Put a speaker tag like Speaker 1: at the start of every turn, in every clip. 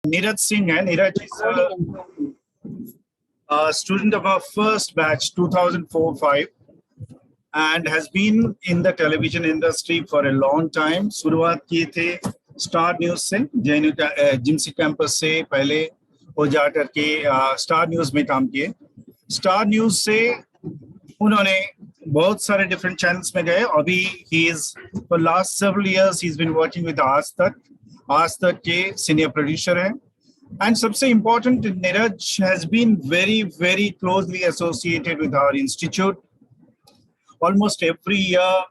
Speaker 1: Neeraj Singh hai. Neeraj is a student of our first batch, 2004-5, and has been in the television industry for a long time. शुरुआत किए थे star news से, जिमसी campus से पहले वो जा करके स्टार न्यूज में काम किए. स्टार न्यूज से उन्होंने बहुत सारे डिफरेंट चैनल्स में गए. अभी he is for last several years he is been working with Aaj Tak के सीनियर प्रोड्यूसर हैं. And सबसे important, Neeraj has been very closely associated with our institute. Almost every year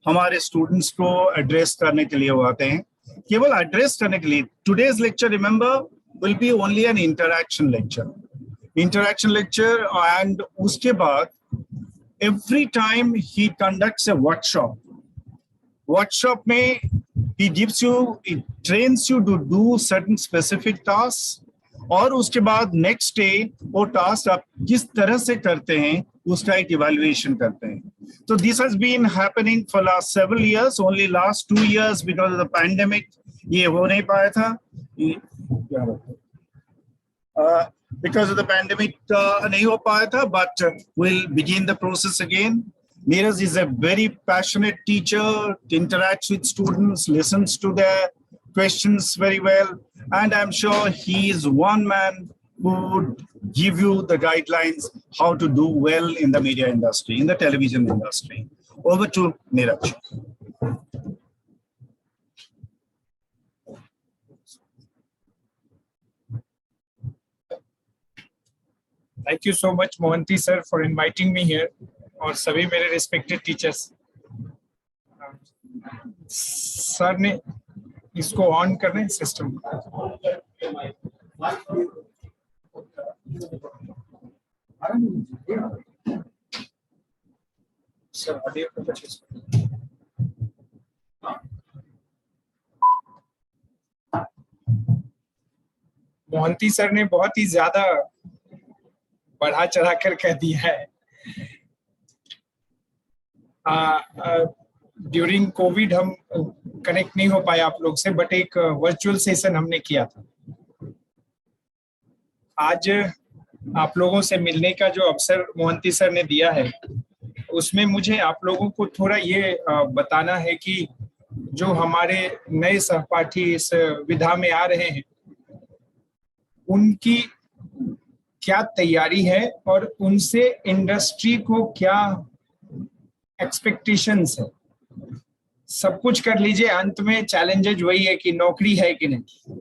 Speaker 1: हमारे students को address करने के लिए वो आते हैं. केवल address करने के लिए. Today's lecture, remember, will be only an interaction lecture. And उसके बाद every time he conducts a workshop में he trains you to do certain specific tasks, और उसके बाद next day वो task आप किस तरह से करते हैं उसका एक evaluation करते हैं. So this has been happening for last several years. Only last 2 years because of the pandemic ये हो नहीं पाया था. Because of the pandemic नहीं हो पाया था, but we'll begin the process again. Neeraj is a very passionate teacher, interacts with students, listens to their questions very well, and I'm sure he is one man who would give you the guidelines how to do well in the media industry, in the television industry. Over to Neeraj.
Speaker 2: Thank you so much, Mohanty sir, for inviting me here. और सभी मेरे respected teachers. Sir ने इसको on कर रहे हैं system. Sir audio को purchase. Mohanty sir ने बहुत ही ज्यादा बढ़ा चढ़ा कर कह दिया है. ड्यूरिंग कोविड हम कनेक्ट नहीं हो पाए आप लोग से, बट एक वर्चुअल सेशन हमने किया था. आज आप लोगों से मिलने का जो अवसर मोहंती सर ने दिया है, उसमें मुझे आप लोगों को थोड़ा ये बताना है कि जो हमारे नए सहपाठी इस विधा में आ रहे हैं उनकी क्या तैयारी है और उनसे इंडस्ट्री को क्या एक्सपेक्टेशंस है. सब कुछ कर लीजिए, अंत में चैलेंजेज वही है कि नौकरी है कि नहीं.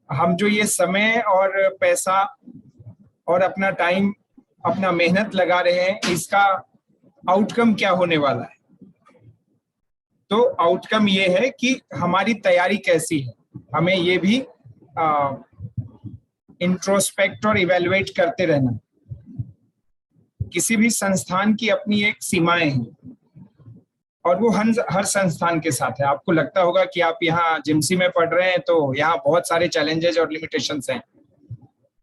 Speaker 2: हम जो ये समय और पैसा और अपना टाइम, अपना मेहनत लगा रहे हैं, इसका आउटकम क्या होने वाला है. तो आउटकम ये है कि हमारी तैयारी कैसी है. हमें ये भी इंट्रोस्पेक्ट और इवेलुएट करते रहना. किसी भी संस्थान की अपनी एक सीमाएं हैं और वो हर संस्थान के साथ है. आपको लगता होगा कि आप यहाँ जिमसी में पढ़ रहे हैं तो यहाँ बहुत सारे चैलेंजेस और लिमिटेशंस हैं.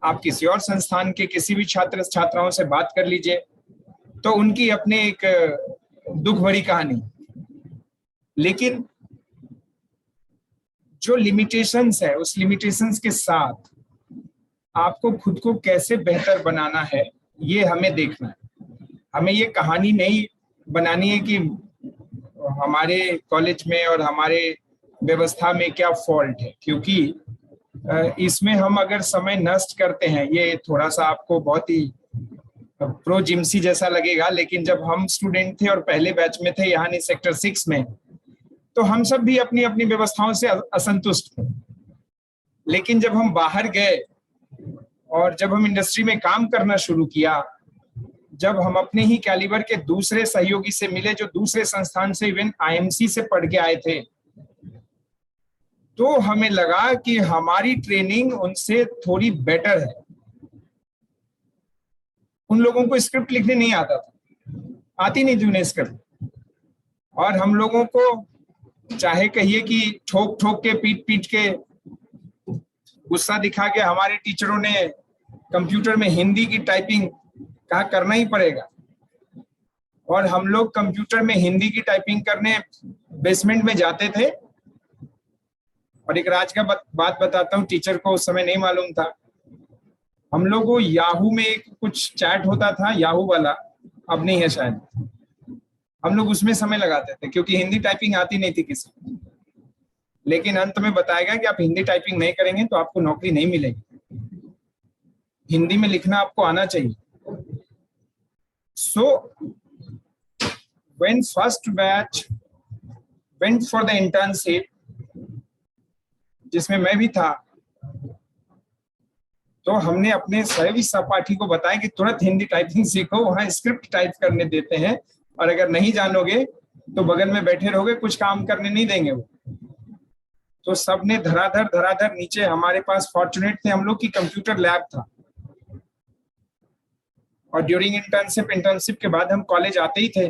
Speaker 2: आप किसी और संस्थान के किसी भी छात्राओं से बात कर लीजिए तो उनकी अपनी एक दुख भरी कहानी. लेकिन जो लिमिटेशंस है, उस लिमिटेशंस के साथ आपको खुद को कैसे बेहतर बनाना है, ये हमें देखना है. हमें ये कहानी नहीं बनानी है कि हमारे कॉलेज में और हमारे व्यवस्था में क्या फॉल्ट है, क्योंकि इसमें हम अगर समय नष्ट करते हैं, ये थोड़ा सा आपको बहुत ही प्रो जिमसी जैसा लगेगा, लेकिन जब हम स्टूडेंट थे और पहले बैच में थे यहाँ नहीं सेक्टर 6 में, तो हम सब भी अपनी अपनी व्यवस्थाओं से असंतुष्ट थे. लेकिन जब हम बाहर गए और जब हम इंडस्ट्री में काम करना शुरू किया, जब हम अपने ही कैलिबर के दूसरे सहयोगी से मिले जो दूसरे संस्थान से, इवन आईएमसी से पढ़ के आए थे, तो हमें लगा कि हमारी ट्रेनिंग उनसे थोड़ी बेटर है. उन लोगों को स्क्रिप्ट लिखने नहीं आता था, आती नहीं थी उन्हें स्क्रिप्ट, और हम लोगों को चाहे कहिए कि ठोक ठोक के, पीट पीट के, गुस्सा दिखा के हमारे टीचरों ने कंप्यूटर में हिंदी की टाइपिंग कहा करना ही पड़ेगा. और हम लोग कंप्यूटर में हिंदी की टाइपिंग करने बेसमेंट में जाते थे और एक राज का बात बताता हूँ, टीचर को उस समय नहीं मालूम था। हम लोग को याहू में एक कुछ चैट होता था, याहू वाला, अब नहीं है शायद। हम लोग उसमें समय लगाते थे क्योंकि हिंदी टाइपिंग आती नहीं थी किसी को। लेकिन अंत में बताया गया कि आप हिंदी टाइपिंग नहीं करेंगे तो आपको नौकरी नहीं मिलेगी, हिंदी में लिखना आपको आना चाहिए। So when first batch went for the internship, जिसमें मैं भी था, तो हमने अपने सभी सहपाठी को बताया कि तुरंत हिंदी टाइपिंग सीखो, वहां स्क्रिप्ट टाइप करने देते हैं, और अगर नहीं जानोगे तो बगल में बैठे रहोगे, कुछ काम करने नहीं देंगे वो। तो सबने धराधर नीचे, हमारे पास फॉर्चुनेट थे हम लोग की कंप्यूटर लैब था, और ड्यूरिंग इंटर्नशिप के बाद हम कॉलेज आते ही थे,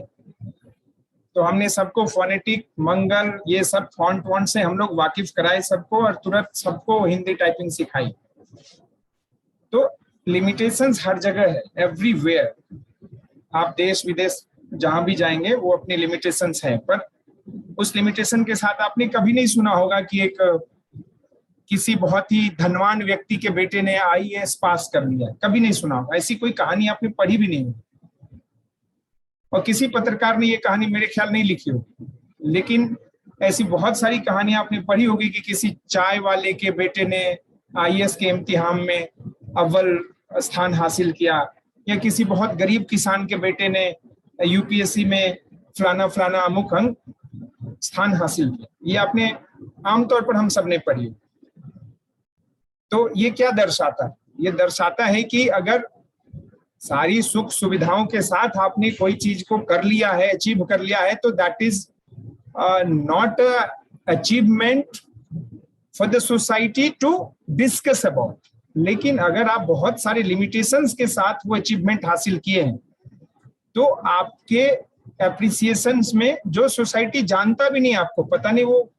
Speaker 2: तो हमने सबको फोनेटिक, मंगल, ये सब फॉन्ट से हम लोग वाकिफ कराए सबको, और तुरंत सबको हिंदी टाइपिंग सिखाई। तो लिमिटेशंस हर जगह है, एवरीवेयर। आप देश विदेश जहां भी जाएंगे वो अपनी लिमिटेशंस है, पर उस लिमिटेशन के साथ आपने कभी नहीं सुना होगा कि एक किसी बहुत ही धनवान व्यक्ति के बेटे ने आईएएस पास कर लिया, कभी नहीं सुना होगा। ऐसी कोई कहानी आपने पढ़ी भी नहीं होगी, और किसी पत्रकार ने ये कहानी मेरे ख्याल नहीं लिखी होगी। लेकिन ऐसी बहुत सारी कहानियां आपने पढ़ी होगी कि किसी चाय वाले के बेटे ने आईएएस के इम्तिहान में अव्वल स्थान हासिल किया, या किसी बहुत गरीब किसान के बेटे ने यूपीएससी में फलाना अमुक अंक स्थान हासिल किया। ये आपने आमतौर पर हम सब ने पढ़ी। तो ये क्या दर्शाता है? ये दर्शाता है कि अगर सारी सुख सुविधाओं के साथ आपने कोई चीज को कर लिया है, अचीव कर लिया है, तो that is not achievement for the society to discuss about. लेकिन अगर आप बहुत सारे लिमिटेशंस के साथ वो अचीवमेंट हासिल किए हैं, तो आपके एप्रिसिएशंस में जो सोसाइटी जानता भी नहीं, आपको पता नहीं, वो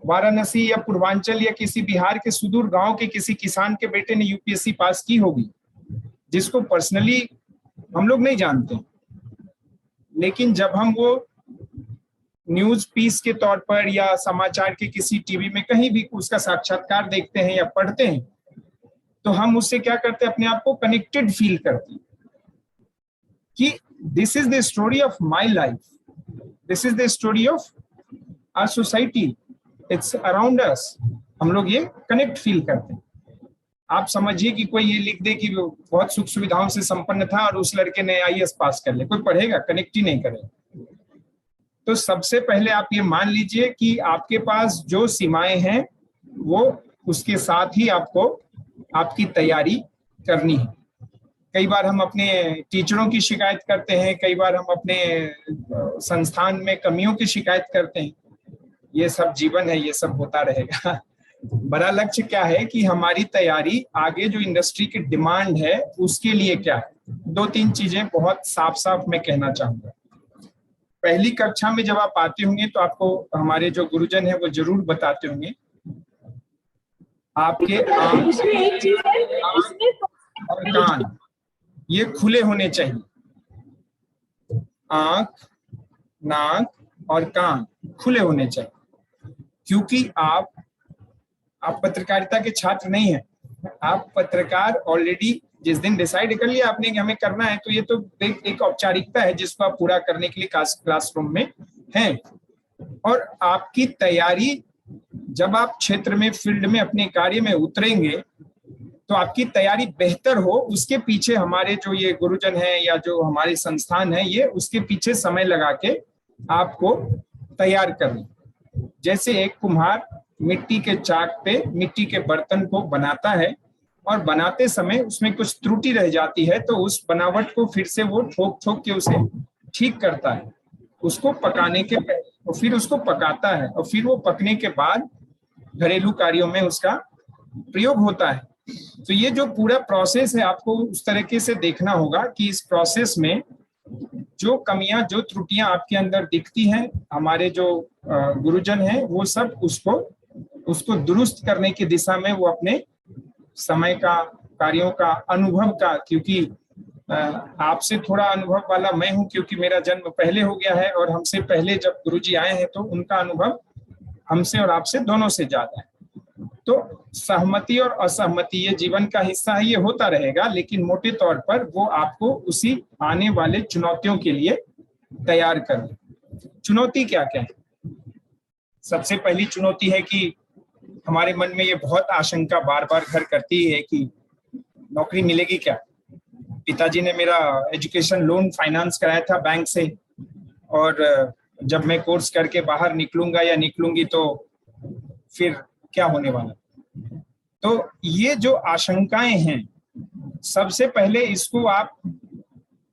Speaker 2: वाराणसी या पूर्वांचल या किसी बिहार के सुदूर गांव के किसी किसान के बेटे ने यूपीएससी पास की होगी, जिसको पर्सनली हम लोग नहीं जानते। लेकिन जब हम वो न्यूज पीस के तौर पर या समाचार के किसी टीवी में कहीं भी उसका साक्षात्कार देखते हैं या पढ़ते हैं, तो हम उससे क्या करते हैं, अपने आप को कनेक्टेड फील करते हैं कि this is the story of my life, this is the story of our society, it's around us. हम लोग ये कनेक्ट फील करते हैं। आप समझिए कि कोई ये लिख दे कि वो बहुत सुख सुविधाओं से संपन्न था और उस लड़के ने आईएएस पास कर लिया, कोई पढ़ेगा? कनेक्ट ही नहीं करेगा। तो सबसे पहले आप ये मान लीजिए कि आपके पास जो सीमाएं हैं, वो उसके साथ ही आपको आपकी तैयारी करनी है। कई बार हम अपने टीचरों की शिकायत करते हैं, कई बार हम अपने संस्थान में कमियों की शिकायत करते हैं। ये सब जीवन है, ये सब होता रहेगा। बड़ा लक्ष्य क्या है कि हमारी तैयारी आगे जो इंडस्ट्री की डिमांड है उसके लिए क्या है। दो तीन चीजें बहुत साफ साफ मैं कहना चाहूंगा। पहली कक्षा में जब आप आते होंगे तो आपको हमारे जो गुरुजन है वो जरूर बताते होंगे, आपके आंख और कान ये खुले होने चाहिए। आंख, नाक और कान खुले होने चाहिए, क्योंकि आप पत्रकारिता के छात्र नहीं हैं। आप पत्रकार ऑलरेडी जिस दिन डिसाइड कर लिया आपने कि हमें करना है, तो ये तो एक औपचारिकता है जिसको आप पूरा करने के लिए क्लासरूम में हैं। और आपकी तैयारी जब आप क्षेत्र में, फील्ड में, अपने कार्य में उतरेंगे, तो आपकी तैयारी बेहतर हो, उसके पीछे हमारे जो ये गुरुजन हैं या जो हमारे संस्थान है, ये उसके पीछे समय लगा के आपको तैयार करें। जैसे एक कुम्हार मिट्टी के चाक पे मिट्टी के बर्तन को बनाता है, और बनाते समय उसमें कुछ त्रुटि रह जाती है, तो उस बनावट को फिर से वो ठोक के उसे ठीक करता है, उसको पकाने के पहले, और फिर उसको पकाता है, और फिर वो पकने के बाद घरेलू कार्यों में उसका प्रयोग होता है। तो ये जो पूरा प्रोसेस है, आपको उस तरीके से देखना होगा कि इस प्रोसेस में जो कमियां, जो त्रुटियां आपके अंदर दिखती हैं, हमारे जो गुरुजन हैं वो सब उसको दुरुस्त करने की दिशा में वो अपने समय का, कार्यों का, अनुभव का, क्योंकि आपसे थोड़ा अनुभव वाला मैं हूं, क्योंकि मेरा जन्म पहले हो गया है, और हमसे पहले जब गुरुजी आए हैं तो उनका अनुभव हमसे और आपसे दोनों से ज्यादा है। तो सहमति और असहमति ये जीवन का हिस्सा है, ये होता रहेगा, लेकिन मोटे तौर पर वो आपको उसी आने वाले चुनौतियों के लिए तैयार कर। चुनौती क्या क्या है? सबसे पहली चुनौती है कि हमारे मन में ये बहुत आशंका बार बार घर करती है कि नौकरी मिलेगी क्या। पिताजी ने मेरा एजुकेशन लोन फाइनेंस कराया था बैंक से, और जब मैं कोर्स करके बाहर निकलूंगा या निकलूंगी तो फिर क्या होने वाला। तो ये जो आशंकाएं हैं, सबसे पहले इसको आप,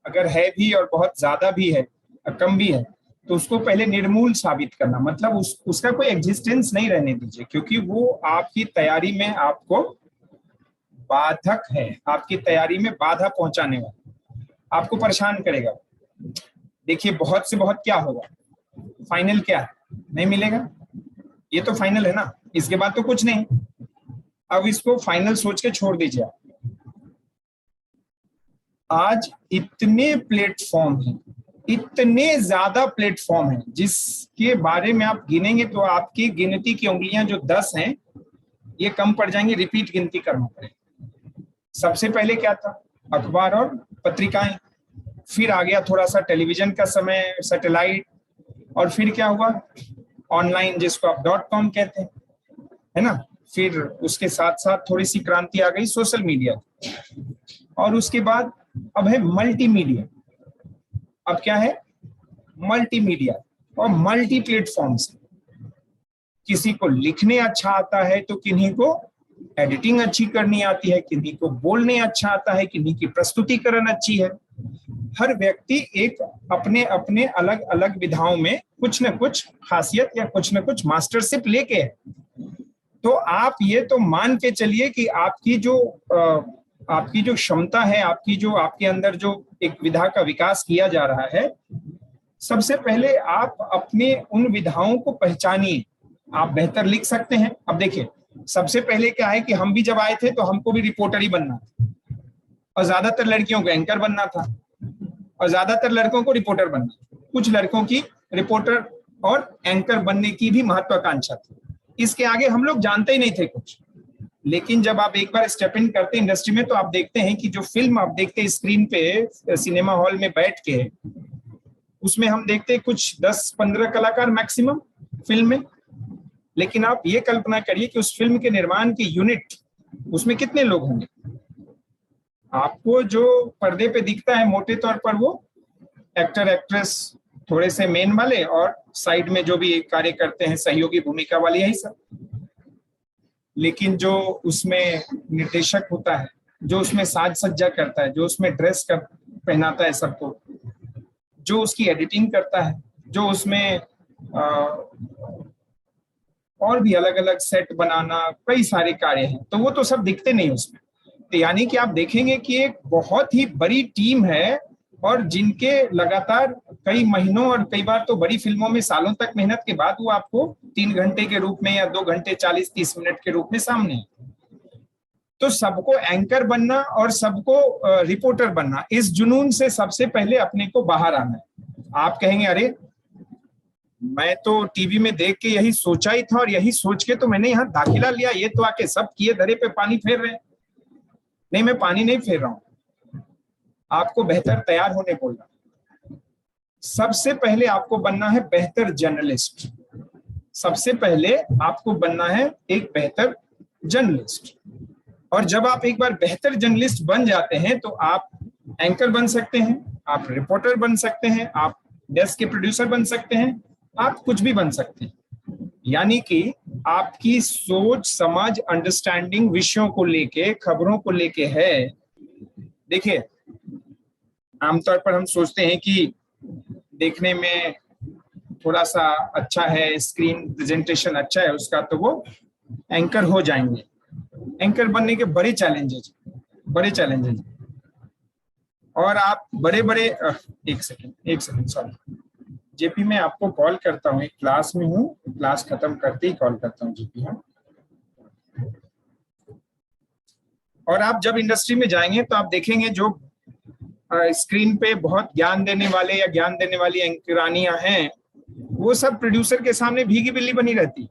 Speaker 2: अगर है भी और बहुत ज्यादा भी है, कम भी है, तो उसको पहले निर्मूल साबित करना, मतलब उसका कोई एग्जिस्टेंस नहीं रहने दीजिए, क्योंकि वो आपकी तैयारी में आपको बाधक है, आपकी तैयारी में बाधा पहुंचाने वाला, आपको परेशान करेगा। देखिए बहुत से बहुत क्या होगा, फाइनल क्या है, नहीं मिलेगा, ये तो फाइनल है ना, इसके बाद तो कुछ नहीं। अब इसको फाइनल सोच के छोड़ दीजिए। आज इतने प्लेटफॉर्म हैं, इतने ज्यादा प्लेटफॉर्म हैं, जिसके बारे में आप गिनेंगे तो आपकी गिनती की उंगलियां जो 10 हैं ये कम पड़ जाएंगी, रिपीट गिनती करना पड़ेगा। सबसे पहले क्या था, अखबार और पत्रिकाएं, फिर आ गया थोड़ा सा टेलीविजन का समय, सैटेलाइट, और फिर क्या हुआ, ऑनलाइन जिसको आप .com कहते हैं, है ना। फिर उसके साथ साथ थोड़ी सी क्रांति आ गई सोशल मीडिया, और उसके बाद अब है मल्टीमीडिया। अब क्या है, मल्टीमीडिया और मल्टी प्लेटफॉर्म्स। किसी को लिखने अच्छा आता है तो किन्हीं को एडिटिंग अच्छी करनी आती है, किन्हीं को बोलने अच्छा आता है, किन्हीं की प्रस्तुतिकरण अच्छी है। हर व्यक्ति एक अपने अपने अलग अलग विधाओं में कुछ न कुछ खासियत या कुछ न कुछ मास्टरशिप लेके है। तो आप ये तो मान के चलिए कि आपकी जो क्षमता है, आपकी जो आपके अंदर जो एक विधा का विकास किया जा रहा है, सबसे पहले आप अपने उन विधाओं को पहचानिए। आप बेहतर लिख सकते हैं। अब देखिए, सबसे पहले क्या है कि हम भी जब आए थे तो हमको भी रिपोर्टर ही बनना था, और ज्यादातर लड़कियों को एंकर बनना था, और ज्यादातर लड़कों को रिपोर्टर बनना था। कुछ लड़कों की रिपोर्टर और एंकर बनने की भी महत्वाकांक्षा थी। इसके आगे हम लोग जानते ही नहीं थे कुछ। लेकिन जब आप एक बार स्टेप इन करते हैं इंडस्ट्री में, तो आप देखते हैं कि जो फिल्म आप देखते हैं स्क्रीन पे, सिनेमा हॉल में बैठ के, उसमें हम देखते हैं कुछ 10-15 कलाकार मैक्सिमम फिल्म में। लेकिन आप ये कल्पना करिए कि उस फिल्म के निर्माण की यूनिट, उसमें कितने लोग होंगे। आपको जो पर्दे पे दिखता है मोटे तौर पर वो एक्टर एक्ट्रेस, थोड़े से मेन वाले, और साइड में जो भी कार्य करते हैं सहयोगी भूमिका वाले, यही सब। लेकिन जो उसमें निर्देशक होता है, जो उसमें साज सज्जा करता है, जो उसमें ड्रेस कर पहनाता है सबको, जो उसकी एडिटिंग करता है, जो उसमें और भी अलग अलग सेट बनाना, कई सारे कार्य हैं, तो वो तो सब दिखते नहीं उसमें। तो यानी कि आप देखेंगे कि एक बहुत ही बड़ी टीम है, और जिनके लगातार कई महीनों और कई बार तो बड़ी फिल्मों में सालों तक मेहनत के बाद वो आपको 3 घंटे के रूप में या 2 घंटे 40-30 मिनट के रूप में सामने है। तो सबको एंकर बनना और सबको रिपोर्टर बनना, इस जुनून से सबसे पहले अपने को बाहर आना है। आप कहेंगे अरे मैं तो टीवी में देख के यही सोचा ही था, और यही सोच के तो मैंने यहाँ दाखिला लिया, ये तो आके सब किए धरे पे पानी फेर रहे हैं। नहीं, मैं पानी नहीं फेर रहा हूं, आपको बेहतर तैयार होने बोल रहा। सबसे पहले आपको बनना है बेहतर जर्नलिस्ट। सबसे पहले आपको बनना है एक बेहतर जर्नलिस्ट। और जब आप एक बार बेहतर जर्नलिस्ट बन जाते हैं तो आप एंकर बन सकते हैं, आप रिपोर्टर बन सकते हैं, आप डेस्क के प्रोड्यूसर बन सकते हैं, आप कुछ भी बन सकते हैं। यानी कि आपकी सोच, समझ, अंडरस्टैंडिंग विषयों को लेके, खबरों को लेके है। देखिए, आमतौर पर हम सोचते हैं कि देखने में थोड़ा सा अच्छा है, स्क्रीन प्रेजेंटेशन अच्छा है उसका, तो वो एंकर हो जाएंगे। एंकर बनने के बड़े चैलेंजेस, बड़े चैलेंजेस। और आप बड़े बड़े एक सेकंड सॉरी जेपी, मैं आपको कॉल करता हूँ, एक क्लास में हूँ, क्लास खत्म करते ही कॉल करता हूँ जेपी। हाँ, और आप जब इंडस्ट्री में जाएंगे तो आप देखेंगे जो स्क्रीन पे बहुत ज्ञान देने वाले या ज्ञान देने वाली एंकरानियां हैं, वो सब प्रोड्यूसर के सामने भीगी बिल्ली बनी रहती।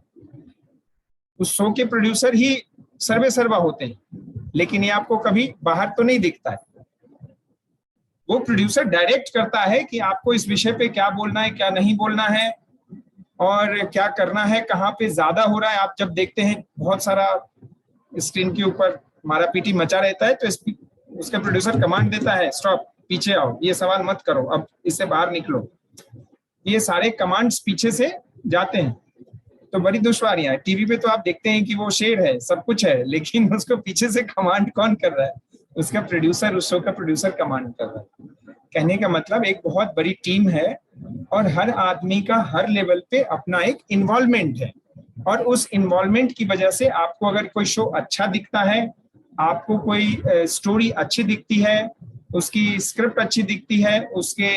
Speaker 2: उस शो के प्रोड्यूसर ही सर्वे सर्वा होते हैं, लेकिन ये आपको कभी बाहर तो नहीं दिखता है। वो प्रोड्यूसर डायरेक्ट करता है कि आपको इस विषय पे क्या बोलना है, क्या नहीं बोलना है, और क्या करना है, कहाँ पे ज्यादा हो रहा है। आप जब देखते हैं बहुत सारा स्क्रीन के ऊपर मारा पीटी मचा रहता है, तो उसका प्रोड्यूसर कमांड देता है, स्टॉप, पीछे आओ, ये सवाल मत करो, अब इससे बाहर निकलो। ये सारे कमांड्स पीछे से जाते हैं, तो बड़ी दुश्वारियां है। टीवी पे तो आप देखते हैं कि वो शेर है, सब कुछ है, लेकिन उसको पीछे से कमांड कौन कर रहा है? उसका प्रोड्यूसर, उस शो का प्रोड्यूसर कमांड कर रहा है। कहने का मतलब एक बहुत बड़ी टीम है, और हर आदमी का हर लेवल पे अपना एक इन्वॉल्वमेंट है, और उस इन्वॉल्वमेंट की वजह से आपको अगर कोई शो अच्छा दिखता है, आपको कोई स्टोरी अच्छी दिखती है, उसकी स्क्रिप्ट अच्छी दिखती है, उसके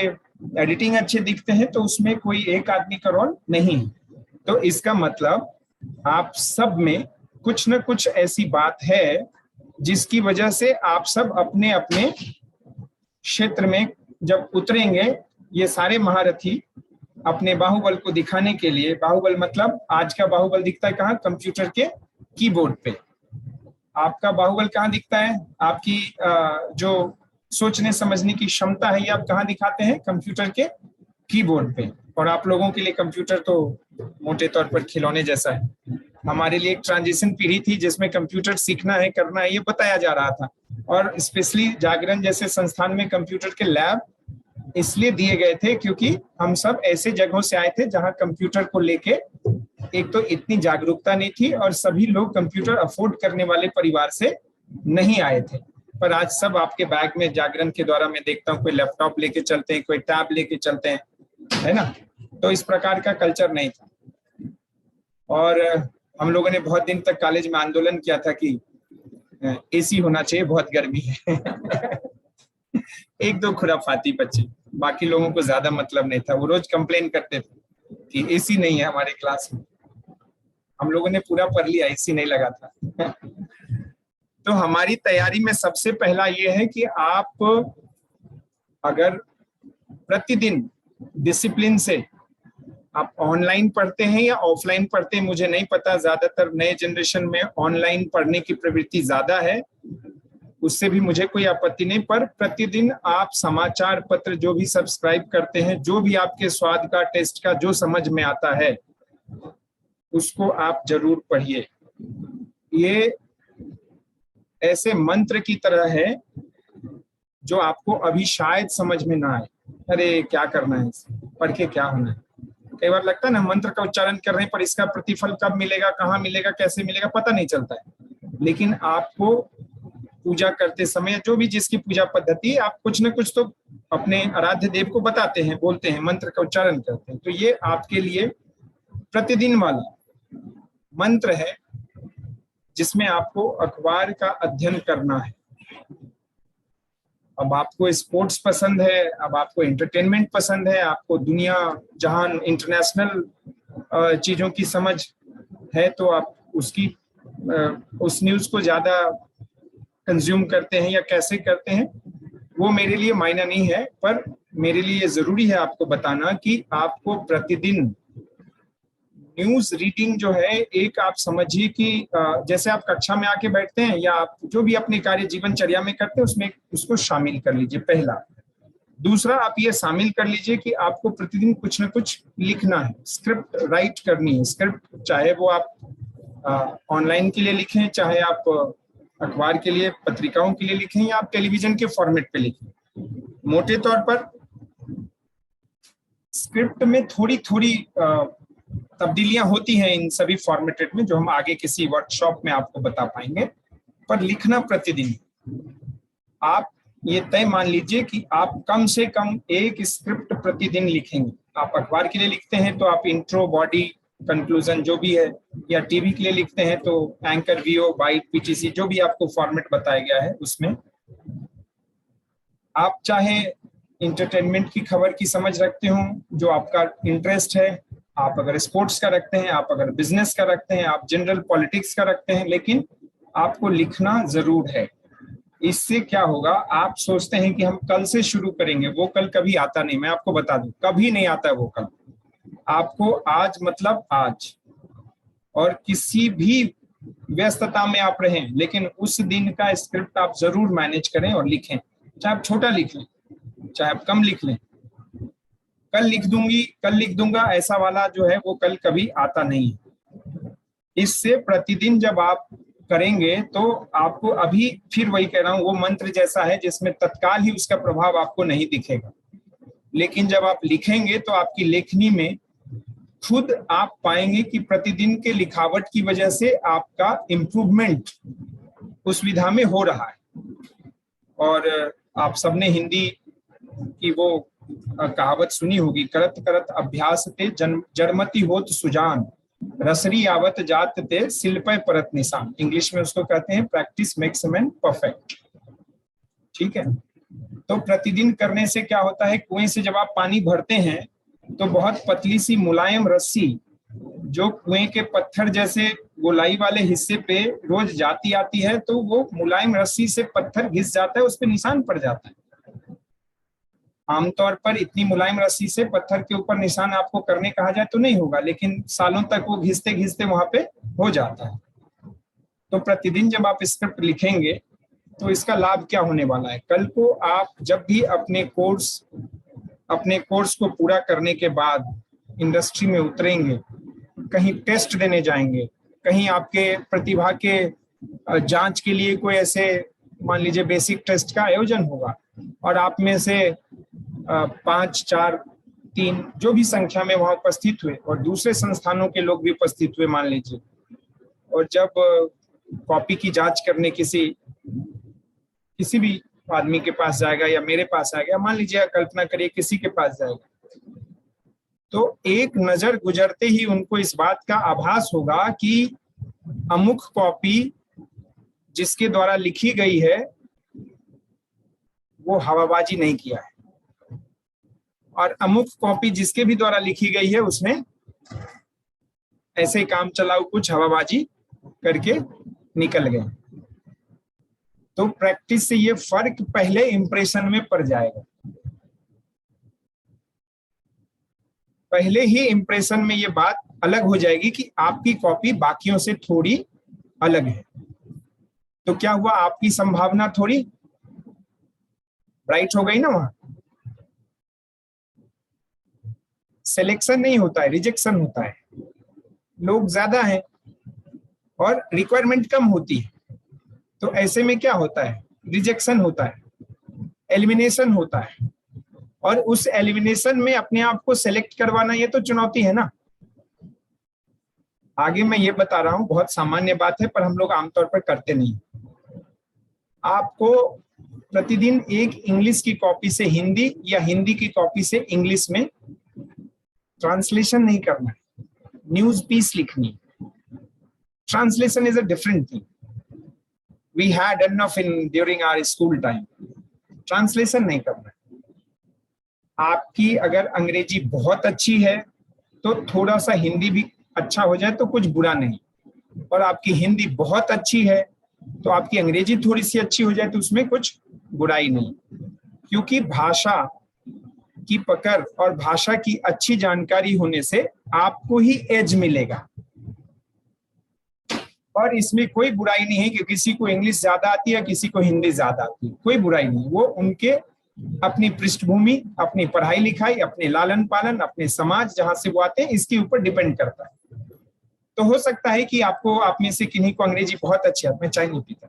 Speaker 2: एडिटिंग अच्छे दिखते हैं, तो उसमें कोई एक आदमी का रोल नहीं है। तो इसका मतलब आप सब में कुछ न कुछ ऐसी बात है जिसकी वजह से आप सब अपने अपने क्षेत्र में जब उतरेंगे, ये सारे महारथी अपने बाहुबल को दिखाने के लिए, बाहुबल मतलब आज का बाहुबल दिखता है कहाँ? कंप्यूटर के कीबोर्ड पे। आपका बाहुबल कहाँ दिखता है? आपकी जो सोचने समझने की क्षमता है, ये आप कहाँ दिखाते हैं? कंप्यूटर के कीबोर्ड पे। और आप लोगों के लिए कंप्यूटर तो मोटे तौर पर खिलौने जैसा है। हमारे लिए एक ट्रांजिशन पीढ़ी थी जिसमें कंप्यूटर सीखना है, करना है, ये बताया जा रहा था। और स्पेशली जागरण जैसे संस्थान में कंप्यूटर के लैब इसलिए दिए गए थे क्योंकि हम सब ऐसे जगहों से आए थे जहां कंप्यूटर को लेके एक तो इतनी जागरूकता नहीं थी, और सभी लोग कंप्यूटर अफोर्ड करने वाले परिवार से नहीं आए थे। पर आज सब आपके बैग में जागरण के द्वारा मैं देखता हूँ, कोई लैपटॉप लेके चलते हैं, कोई टैब लेके चलते हैं, है ना? तो इस प्रकार का कल्चर नहीं था। और हम लोगों ने बहुत दिन तक कॉलेज में आंदोलन किया था कि एसी होना चाहिए, बहुत गर्मी है। एक दो खुराफाती बच्चे, बाकी लोगों को ज्यादा मतलब नहीं था। वो रोज कंप्लेन करते थे कि एसी नहीं है हमारे क्लास में। हम लोगों ने पूरा पढ़ लिया, एसी नहीं लगा था। तो हमारी तैयारी में सबसे पहला ये है कि आप अगर प्रतिदिन डिसिप्लिन से आप ऑनलाइन पढ़ते हैं या ऑफलाइन पढ़ते हैं, मुझे नहीं पता, ज्यादातर नए जनरेशन में ऑनलाइन पढ़ने की प्रवृत्ति ज्यादा है, उससे भी मुझे कोई आपत्ति नहीं। पर प्रतिदिन आप समाचार पत्र जो भी सब्सक्राइब करते हैं, जो भी आपके स्वाद का, टेस्ट का जो समझ में आता है, उसको आप जरूर पढ़िए। ये ऐसे मंत्र की तरह है जो आपको अभी शायद समझ में ना आए। अरे क्या करना है, पढ़ के क्या होना है? कई बार लगता है ना, मंत्र का उच्चारण करने पर इसका प्रतिफल कब मिलेगा, कहाँ मिलेगा, कैसे मिलेगा, पता नहीं चलता है। लेकिन आपको पूजा करते समय, जो भी जिसकी पूजा पद्धति है, आप कुछ न कुछ तो अपने आराध्य देव को बताते हैं, बोलते हैं, मंत्र का उच्चारण करते हैं। तो ये आपके लिए प्रतिदिन वाला मंत्र है जिसमें आपको अखबार का अध्ययन करना है। अब आपको स्पोर्ट्स पसंद है, अब आपको एंटरटेनमेंट पसंद है, आपको दुनिया जहान इंटरनेशनल चीजों की समझ है, तो आप उस न्यूज को ज्यादा कंज्यूम करते हैं या कैसे करते हैं, वो मेरे लिए मायना नहीं है। पर मेरे लिए जरूरी है आपको बताना कि आपको प्रतिदिन न्यूज रीडिंग जो है, एक आप समझिए कि जैसे आप कक्षा में आके बैठते हैं या आप जो भी अपने कार्य जीवनचर्या में करते हैं, उसमें उसको शामिल कर लीजिए, पहला। दूसरा, आप ये शामिल कर लीजिए कि आपको प्रतिदिन कुछ ना कुछ लिखना है, स्क्रिप्ट राइट करनी है। स्क्रिप्ट चाहे वो आप ऑनलाइन के लिए लिखें, चाहे आप अखबार के लिए, पत्रिकाओं के लिए लिखें, या आप टेलीविजन के फॉर्मेट पे लिखें। मोटे तौर पर स्क्रिप्ट में थोड़ी थोड़ी तब्दीलियां होती हैं इन सभी फॉर्मेटेड में, जो हम आगे किसी वर्कशॉप में आपको बता पाएंगे। पर लिखना प्रतिदिन, आप ये तय मान लीजिए कि आप कम से कम एक स्क्रिप्ट प्रतिदिन लिखेंगे। आप अखबार के लिए लिखते हैं तो आप इंट्रो, बॉडी, कंक्लूजन जो भी है, या टीवी के लिए लिखते हैं तो एंकर, वीओ, बाइट, पीटीसी, जो भी आपको फॉर्मेट बताया गया है उसमें। आप चाहे इंटरटेनमेंट की खबर की समझ रखते हो, जो आपका इंटरेस्ट है, आप अगर स्पोर्ट्स का रखते हैं, आप अगर बिजनेस का रखते हैं, आप जनरल पॉलिटिक्स का रखते हैं, लेकिन आपको लिखना जरूर है। इससे क्या होगा, आप सोचते हैं कि हम कल से शुरू करेंगे, वो कल कभी आता नहीं। मैं आपको बता दूं, कभी नहीं आता है वो कल। आपको आज मतलब आज, और किसी भी व्यस्तता में आप रहें, लेकिन उस दिन का स्क्रिप्ट आप जरूर मैनेज करें और लिखें। चाहे आप छोटा लिख लें, चाहे आप कम लिख लें। कल लिख दूंगी, कल लिख दूंगा, ऐसा वाला जो है वो कल कभी आता नहीं है। इससे प्रतिदिन जब आप करेंगे तो आपको, अभी फिर वही कह रहा हूं, वो मंत्र जैसा है जिसमें तत्काल ही उसका प्रभाव आपको नहीं दिखेगा, लेकिन जब आप लिखेंगे तो आपकी लेखनी में खुद आप पाएंगे कि प्रतिदिन के लिखावट की वजह से आपका इम्प्रूवमेंट उस विधा में हो रहा है। और आप सबने हिंदी की वो कहावत सुनी होगी, करत करत अभ्यास ते जड़मति होत सुजान, रसरी आवत जात ते शिल्पय परत निशान। इंग्लिश में उसको कहते हैं प्रैक्टिस मेक्स मैन परफेक्ट। ठीक है, तो प्रतिदिन करने से क्या होता है, कुएं से जब आप पानी भरते हैं तो बहुत पतली सी मुलायम रस्सी जो कुएं के पत्थर जैसे गोलाई वाले हिस्से पे रोज जाती आती है, तो वो मुलायम रस्सी से पत्थर घिस जाता है, उस पर निशान पड़ जाता है। आमतौर पर इतनी मुलायम रस्सी से पत्थर के ऊपर निशान आपको करने कहा जाए तो नहीं होगा, लेकिन सालों तक वो घिसते घिसते वहां पे हो जाता है। तो प्रतिदिन जब आप स्क्रिप्ट लिखेंगे तो इसका लाभ क्या होने वाला है, कल को आप जब भी अपने कोर्स को पूरा करने के बाद इंडस्ट्री में उतरेंगे, कहीं टेस्ट देने जाएंगे, कहीं आपके प्रतिभा के जांच के लिए कोई ऐसे मान लीजिए बेसिक टेस्ट का आयोजन होगा और आप में से 5, 4, 3 जो भी संख्या में वहां उपस्थित हुए और दूसरे संस्थानों के लोग भी उपस्थित हुए मान लीजिए, और जब कॉपी की जांच करने किसी भी आदमी के पास जाएगा या मेरे पास आएगा, मान लीजिए कल्पना करिए किसी के पास जाएगा, तो एक नजर गुजरते ही उनको इस बात का आभास होगा कि अमुक कॉपी जिसके द्वारा लिखी गई है वो हवाबाजी नहीं किया है, और अमुक कॉपी जिसके भी द्वारा लिखी गई है उसने ऐसे काम चलाऊ कुछ हवाबाजी करके निकल गए। तो प्रैक्टिस से ये फर्क पहले इंप्रेशन में पड़ जाएगा, पहले ही इंप्रेशन में ये बात अलग हो जाएगी कि आपकी कॉपी बाकियों से थोड़ी अलग है। तो क्या हुआ, आपकी संभावना थोड़ी ब्राइट हो गई ना। वहां सिलेक्शन नहीं होता है, रिजेक्शन होता है। लोग ज्यादा हैं और रिक्वायरमेंट कम होती है, तो ऐसे में क्या होता है, रिजेक्शन होता है, एलिमिनेशन होता है, और उस एलिमिनेशन में अपने आप को सेलेक्ट करवाना ये तो चुनौती है ना। आगे मैं ये बता रहा हूं, बहुत सामान्य बात है पर हम लोग आमतौर पर करते नहीं। आपको प्रतिदिन एक इंग्लिश की कॉपी से हिंदी या हिंदी की कॉपी से इंग्लिश में ट्रांसलेशन नहीं करना है, न्यूज पीस लिखनी। Translation is a different thing, we had enough in during our school time. Translation नहीं करना है। आपकी अगर अंग्रेजी बहुत अच्छी है तो थोड़ा सा हिंदी भी अच्छा हो जाए तो कुछ बुरा नहीं, और आपकी हिंदी बहुत अच्छी है तो आपकी अंग्रेजी थोड़ी सी अच्छी हो जाए तो उसमें कुछ बुराई नहीं, क्योंकि भाषा की पकड़ और भाषा की अच्छी जानकारी होने से आपको ही एज मिलेगा। और इसमें कोई बुराई नहीं है कि किसी को इंग्लिश ज्यादा आती है, किसी को हिंदी ज्यादा आती है, कोई बुराई नहीं। वो उनके अपनी पृष्ठभूमि, अपनी पढ़ाई लिखाई, अपने लालन पालन, अपने समाज जहां से वो आते हैं, इसके ऊपर डिपेंड करता है। तो हो सकता है कि आपको, आप में से किन्हीं को अंग्रेजी बहुत अच्छी आती है, मैं चाय नहीं पीता,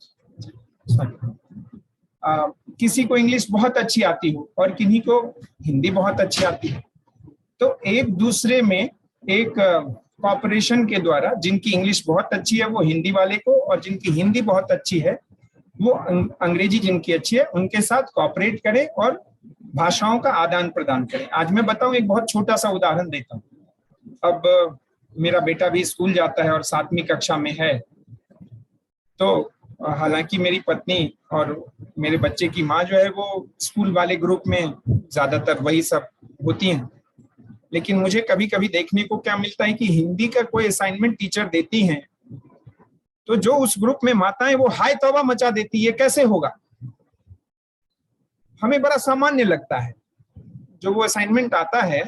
Speaker 2: किसी को इंग्लिश बहुत अच्छी आती हो और किन्हीं को हिंदी बहुत अच्छी आती है, तो एक दूसरे में एक कॉपरेशन के द्वारा जिनकी इंग्लिश बहुत अच्छी है वो हिंदी वाले को, और जिनकी हिंदी बहुत अच्छी है वो अंग्रेजी जिनकी अच्छी है उनके साथ कॉपरेट करें और भाषाओं का आदान प्रदान करें। आज मैं बताऊं, एक बहुत छोटा सा उदाहरण देता हूं। अब मेरा बेटा भी स्कूल जाता है और 7वीं कक्षा में है, तो हालांकि मेरी पत्नी और मेरे बच्चे की माँ जो है वो स्कूल वाले ग्रुप में ज्यादातर वही सब होती हैं, लेकिन मुझे कभी कभी देखने को क्या मिलता है कि हिंदी का कोई असाइनमेंट टीचर देती हैं तो जो उस ग्रुप में माताएं वो हाय तौबा मचा देती, ये कैसे होगा। हमें बड़ा सामान्य लगता है, जो वो असाइनमेंट आता है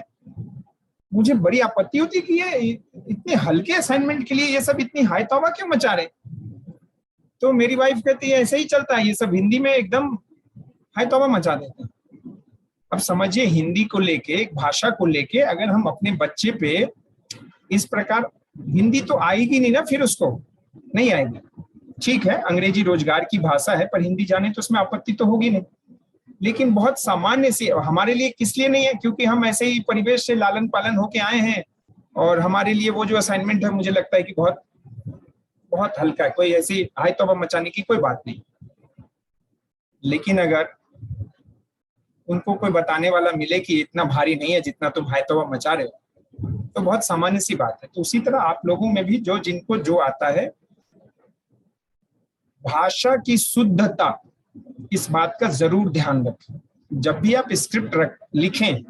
Speaker 2: मुझे बड़ी आपत्ति होती है कि ये इतने हल्के असाइनमेंट के लिए ये सब इतनी हाय तौबा क्यों मचा रहे। तो मेरी वाइफ कहती है ऐसे ही चलता है, ये सब हिंदी में एकदम हाय तौबा मचा देते हैं। अब समझिए, हिंदी को लेके, एक भाषा को लेके अगर हम अपने बच्चे पे इस प्रकार, हिंदी तो आएगी नहीं ना, फिर उसको नहीं आएगी। ठीक है, अंग्रेजी रोजगार की भाषा है, पर हिंदी जाने तो उसमें आपत्ति तो होगी नहीं। लेकिन बहुत सामान्य सी हमारे लिए, किस लिए नहीं है, क्योंकि हम ऐसे ही परिवेश से लालन पालन होके आए हैं, और हमारे लिए वो जो असाइनमेंट है मुझे लगता है कि बहुत बहुत हल्का है, कोई ऐसी हाय तौबा मचाने की कोई बात नहीं। लेकिन अगर उनको कोई बताने वाला मिले कि इतना भारी नहीं है जितना तुम हाय तौबा मचा रहे हो, तो बहुत सामान्य सी बात है। तो उसी तरह आप लोगों में भी जो जिनको जो आता है, भाषा की शुद्धता, इस बात का जरूर ध्यान रखें। जब भी आप स्क्रिप्ट लिखें,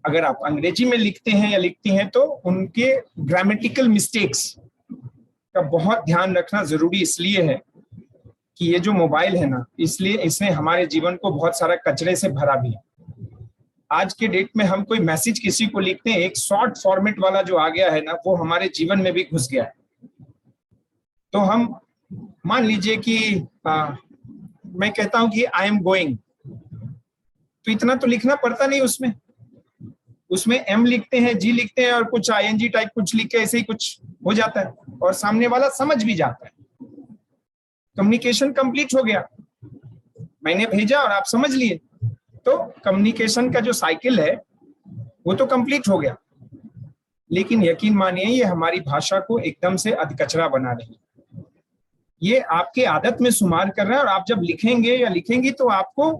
Speaker 2: अगर आप अंग्रेजी में लिखते हैं या लिखती हैं, तो उनके ग्रामेटिकल मिस्टेक्स का बहुत ध्यान रखना जरूरी इसलिए है कि ये जो मोबाइल है ना, इसलिए इसने हमारे जीवन को बहुत सारा कचरे से भरा भी है। आज के डेट में हम कोई मैसेज किसी को लिखते हैं, एक शॉर्ट फॉर्मेट वाला जो आ गया है ना, वो हमारे जीवन में भी घुस गया है। तो हम मान लीजिए कि मैं कहता हूं कि आई एम गोइंग, तो इतना तो लिखना पड़ता नहीं उसमें एम लिखते हैं, जी लिखते हैं, और कुछ आईएनजी टाइप कुछ लिख के ऐसे ही कुछ हो जाता है, और सामने वाला समझ भी जाता है। कम्युनिकेशन कंप्लीट हो गया, मैंने भेजा और आप समझ लिए, तो कम्युनिकेशन का जो साइकिल है वो तो कंप्लीट हो गया। लेकिन यकीन मानिए, ये हमारी भाषा को एकदम से अधकचरा बना रही है। ये आपके आदत में शुमार कर रहा है, और आप जब लिखेंगे या लिखेंगी तो आपको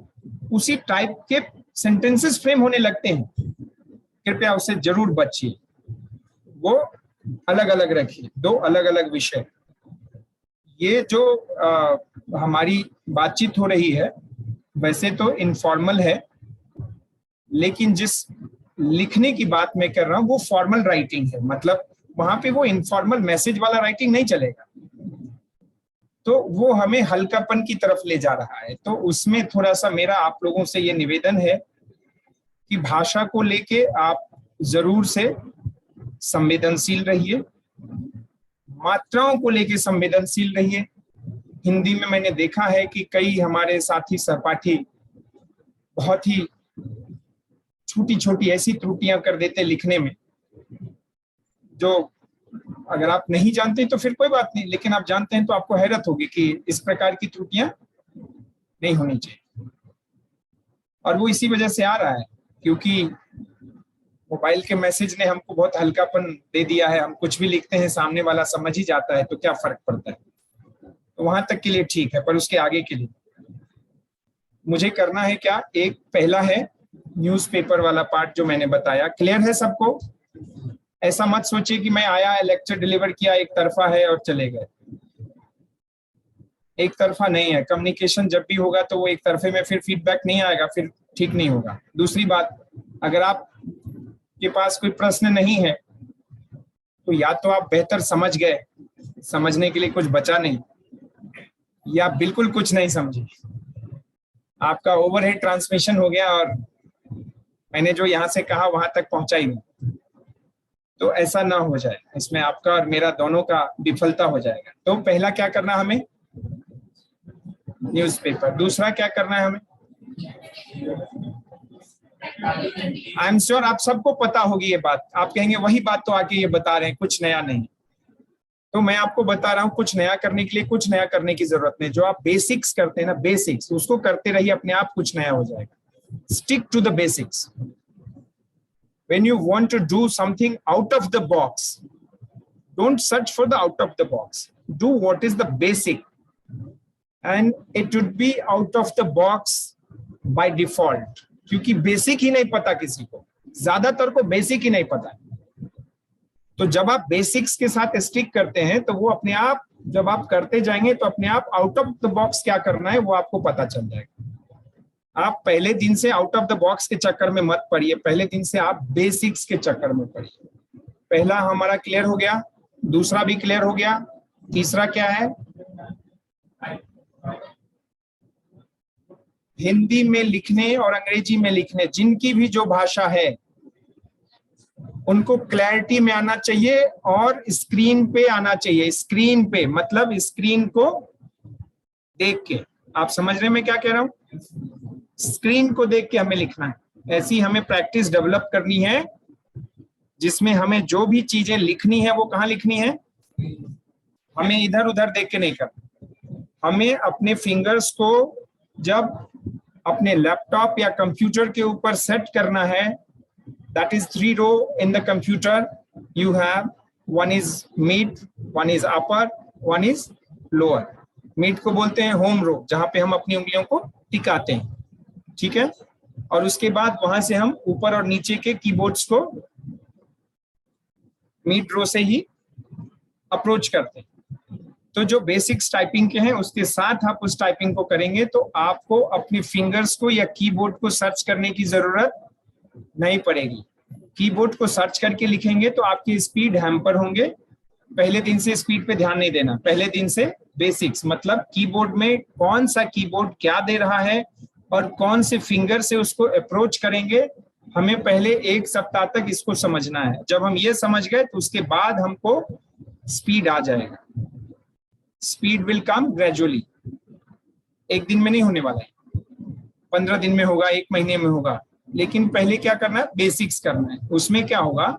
Speaker 2: उसी टाइप के सेंटेंसेस फ्रेम होने लगते हैं। कृपया उससे जरूर बचिए, वो अलग अलग रखिए, दो अलग अलग विषय। ये जो हमारी बातचीत हो रही है वैसे तो इनफॉर्मल है, लेकिन जिस लिखने की बात मैं कर रहा हूं वो फॉर्मल राइटिंग है। मतलब वहां पे वो इनफॉर्मल मैसेज वाला राइटिंग नहीं चलेगा, तो वो हमें हल्कापन की तरफ ले जा रहा है। तो उसमें थोड़ा सा मेरा आप लोगों से ये निवेदन है कि भाषा को लेके आप जरूर से संवेदनशील रहिए, मात्राओं को लेके संवेदनशील रहिए। हिंदी में मैंने देखा है कि कई हमारे साथी सहपाठी बहुत ही छोटी छोटी ऐसी त्रुटियां कर देते लिखने में, जो अगर आप नहीं जानते तो फिर कोई बात नहीं, लेकिन आप जानते हैं तो आपको हैरत होगी कि इस प्रकार की त्रुटियां नहीं होनी चाहिए। और वो इसी वजह से आ रहा है क्योंकि मोबाइल के मैसेज ने हमको बहुत हल्कापन दे दिया है। हम कुछ भी लिखते हैं, सामने वाला समझ ही जाता है, तो क्या फर्क पड़ता है। तो वहां तक के लिए ठीक है, पर उसके आगे के लिए मुझे करना है क्या, एक पहला है न्यूज़पेपर वाला पार्ट जो मैंने बताया। क्लियर है सबको? ऐसा मत सोचिए कि मैं आया, लेक्चर डिलीवर किया, एक तरफा है और चले गए। एक तरफा नहीं है। कम्युनिकेशन जब भी होगा तो वो एक तरफे में फिर फीडबैक नहीं आएगा, फिर ठीक नहीं होगा। दूसरी बात, अगर आप के पास कोई प्रश्न नहीं है तो या तो आप बेहतर समझ गए, समझने के लिए कुछ बचा नहीं, या बिल्कुल कुछ नहीं समझे, आपका ओवरहेड ट्रांसमिशन हो गया और मैंने जो यहाँ से कहा वहां तक पहुंचा ही नहीं। तो ऐसा ना हो जाए, इसमें आपका और मेरा दोनों का विफलता हो जाएगा। तो पहला क्या करना हमें, न्यूज़पेपर। दूसरा क्या करना है हमें, आई एम श्योर आप सबको पता होगी ये बात। आप कहेंगे वही बात तो आके ये बता रहे हैं, कुछ नया नहीं। तो मैं आपको बता रहा हूं, कुछ नया करने के लिए कुछ नया करने की जरूरत नहीं। जो आप बेसिक्स करते हैं ना, बेसिक्स उसको करते रहिए, अपने आप कुछ नया हो जाएगा। Stick to the basics. When you want to do something out of the box, don't search for the out of the box. Do what is the basic, and it would be out of the box by default. क्योंकि basic ही नहीं पता किसी को, ज्यादातर को basic ही नहीं पता। तो जब आप बेसिक्स के साथ स्टिक करते हैं तो वो अपने आप, जब आप करते जाएंगे तो अपने आप आउट ऑफ द बॉक्स क्या करना है वो आपको पता चल जाएगा। आप पहले दिन से आउट ऑफ द बॉक्स के चक्कर में मत पड़िए, पहले दिन से आप बेसिक्स के चक्कर में पड़िए। पहला हमारा क्लियर हो गया, दूसरा भी क्लियर हो गया, तीसरा क्या है, हिंदी में लिखने और अंग्रेजी में लिखने, जिनकी भी जो भाषा है उनको क्लैरिटी में आना चाहिए और स्क्रीन पे आना चाहिए। स्क्रीन पे मतलब स्क्रीन को देख के। आप समझ रहे हैं मैं क्या कह रहा हूं? स्क्रीन को देख के हमें लिखना है। ऐसी हमें प्रैक्टिस डेवलप करनी है जिसमें हमें जो भी चीजें लिखनी है वो कहाँ लिखनी है? हमें इधर उधर देख के नहीं करना। हमें अपने फिंगर्स को जब अपने लैपटॉप या कंप्यूटर के ऊपर सेट करना है, that is 3 row in the computer. You have one is mid, one is upper, one is lower. mid को बोलते हैं होम रो, जहां पे हम अपनी उंगलियों को टिकाते हैं, ठीक है। और उसके बाद वहां से हम ऊपर और नीचे के कीबोर्ड्स को मिड रो से ही अप्रोच करते हैं। तो जो बेसिक्स टाइपिंग के हैं उसके साथ आप उस टाइपिंग को करेंगे तो आपको अपने फिंगर्स को या कीबोर्ड को सर्च करने की जरूरत नहीं पड़ेगी। कीबोर्ड को सर्च करके लिखेंगे तो आपकी स्पीड हैम्पर होंगे। पहले दिन से स्पीड पे ध्यान नहीं देना, पहले दिन से बेसिक्स मतलब कीबोर्ड में कौन सा कीबोर्ड क्या दे रहा है और कौन से फिंगर से उसको अप्रोच करेंगे, हमें पहले 1 सप्ताह तक इसको समझना है। जब हम ये समझ गए तो उसके बाद हमको स्पीड आ जाएगा। स्पीड विल कम ग्रेजुअली, एक दिन में नहीं होने वाला है, 15 दिन में होगा, 1 महीने में होगा। लेकिन पहले क्या करना है? बेसिक्स करना है। उसमें क्या होगा,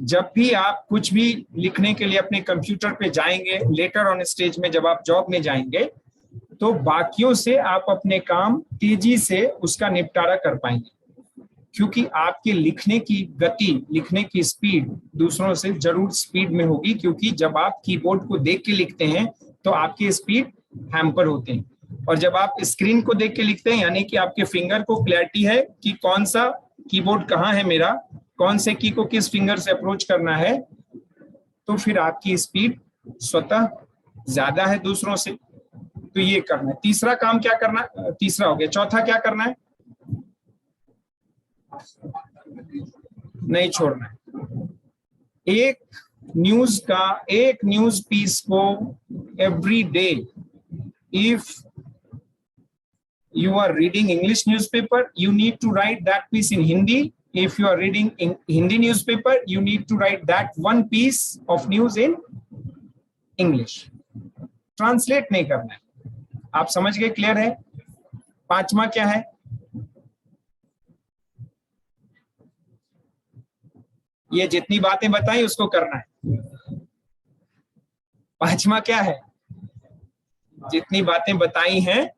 Speaker 2: जब भी आप कुछ भी लिखने के लिए अपने कंप्यूटर पे जाएंगे, लेटर ऑन स्टेज में जब आप जॉब में जाएंगे, तो बाकियों से आप अपने काम तेजी से उसका निपटारा कर पाएंगे, क्योंकि आपके लिखने की गति, लिखने की स्पीड दूसरों से जरूर स्पीड में होगी। क्योंकि जब आप कीबोर्ड को देख के लिखते हैं तो आपकी स्पीड हैम्पर होते हैं, और जब आप स्क्रीन को देख के लिखते हैं यानी कि आपके फिंगर को क्लैरिटी है कि कौन सा कीबोर्ड कहाँ है मेरा, कौन से की को किस फिंगर से अप्रोच करना है, तो फिर आपकी स्पीड स्वतः ज्यादा है दूसरों से। तो ये करना है। तीसरा काम क्या करना, तीसरा हो गया। चौथा क्या करना है? नहीं छोड़ना है। एक न्यूज पीस को every day, if you are reading English newspaper, you need to write that piece in Hindi. If you are reading in Hindi newspaper, you need to write that one piece of news in English. Translate नहीं करना है। आप समझ गए? Clear है? 5वां क्या है? ये जितनी बातें बताई उसको करना है। 5वां क्या है? जितनी बातें बताई हैं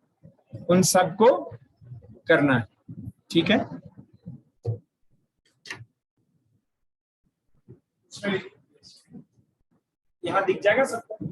Speaker 2: उन सबको करना है, ठीक है। यहां दिख जाएगा सबको?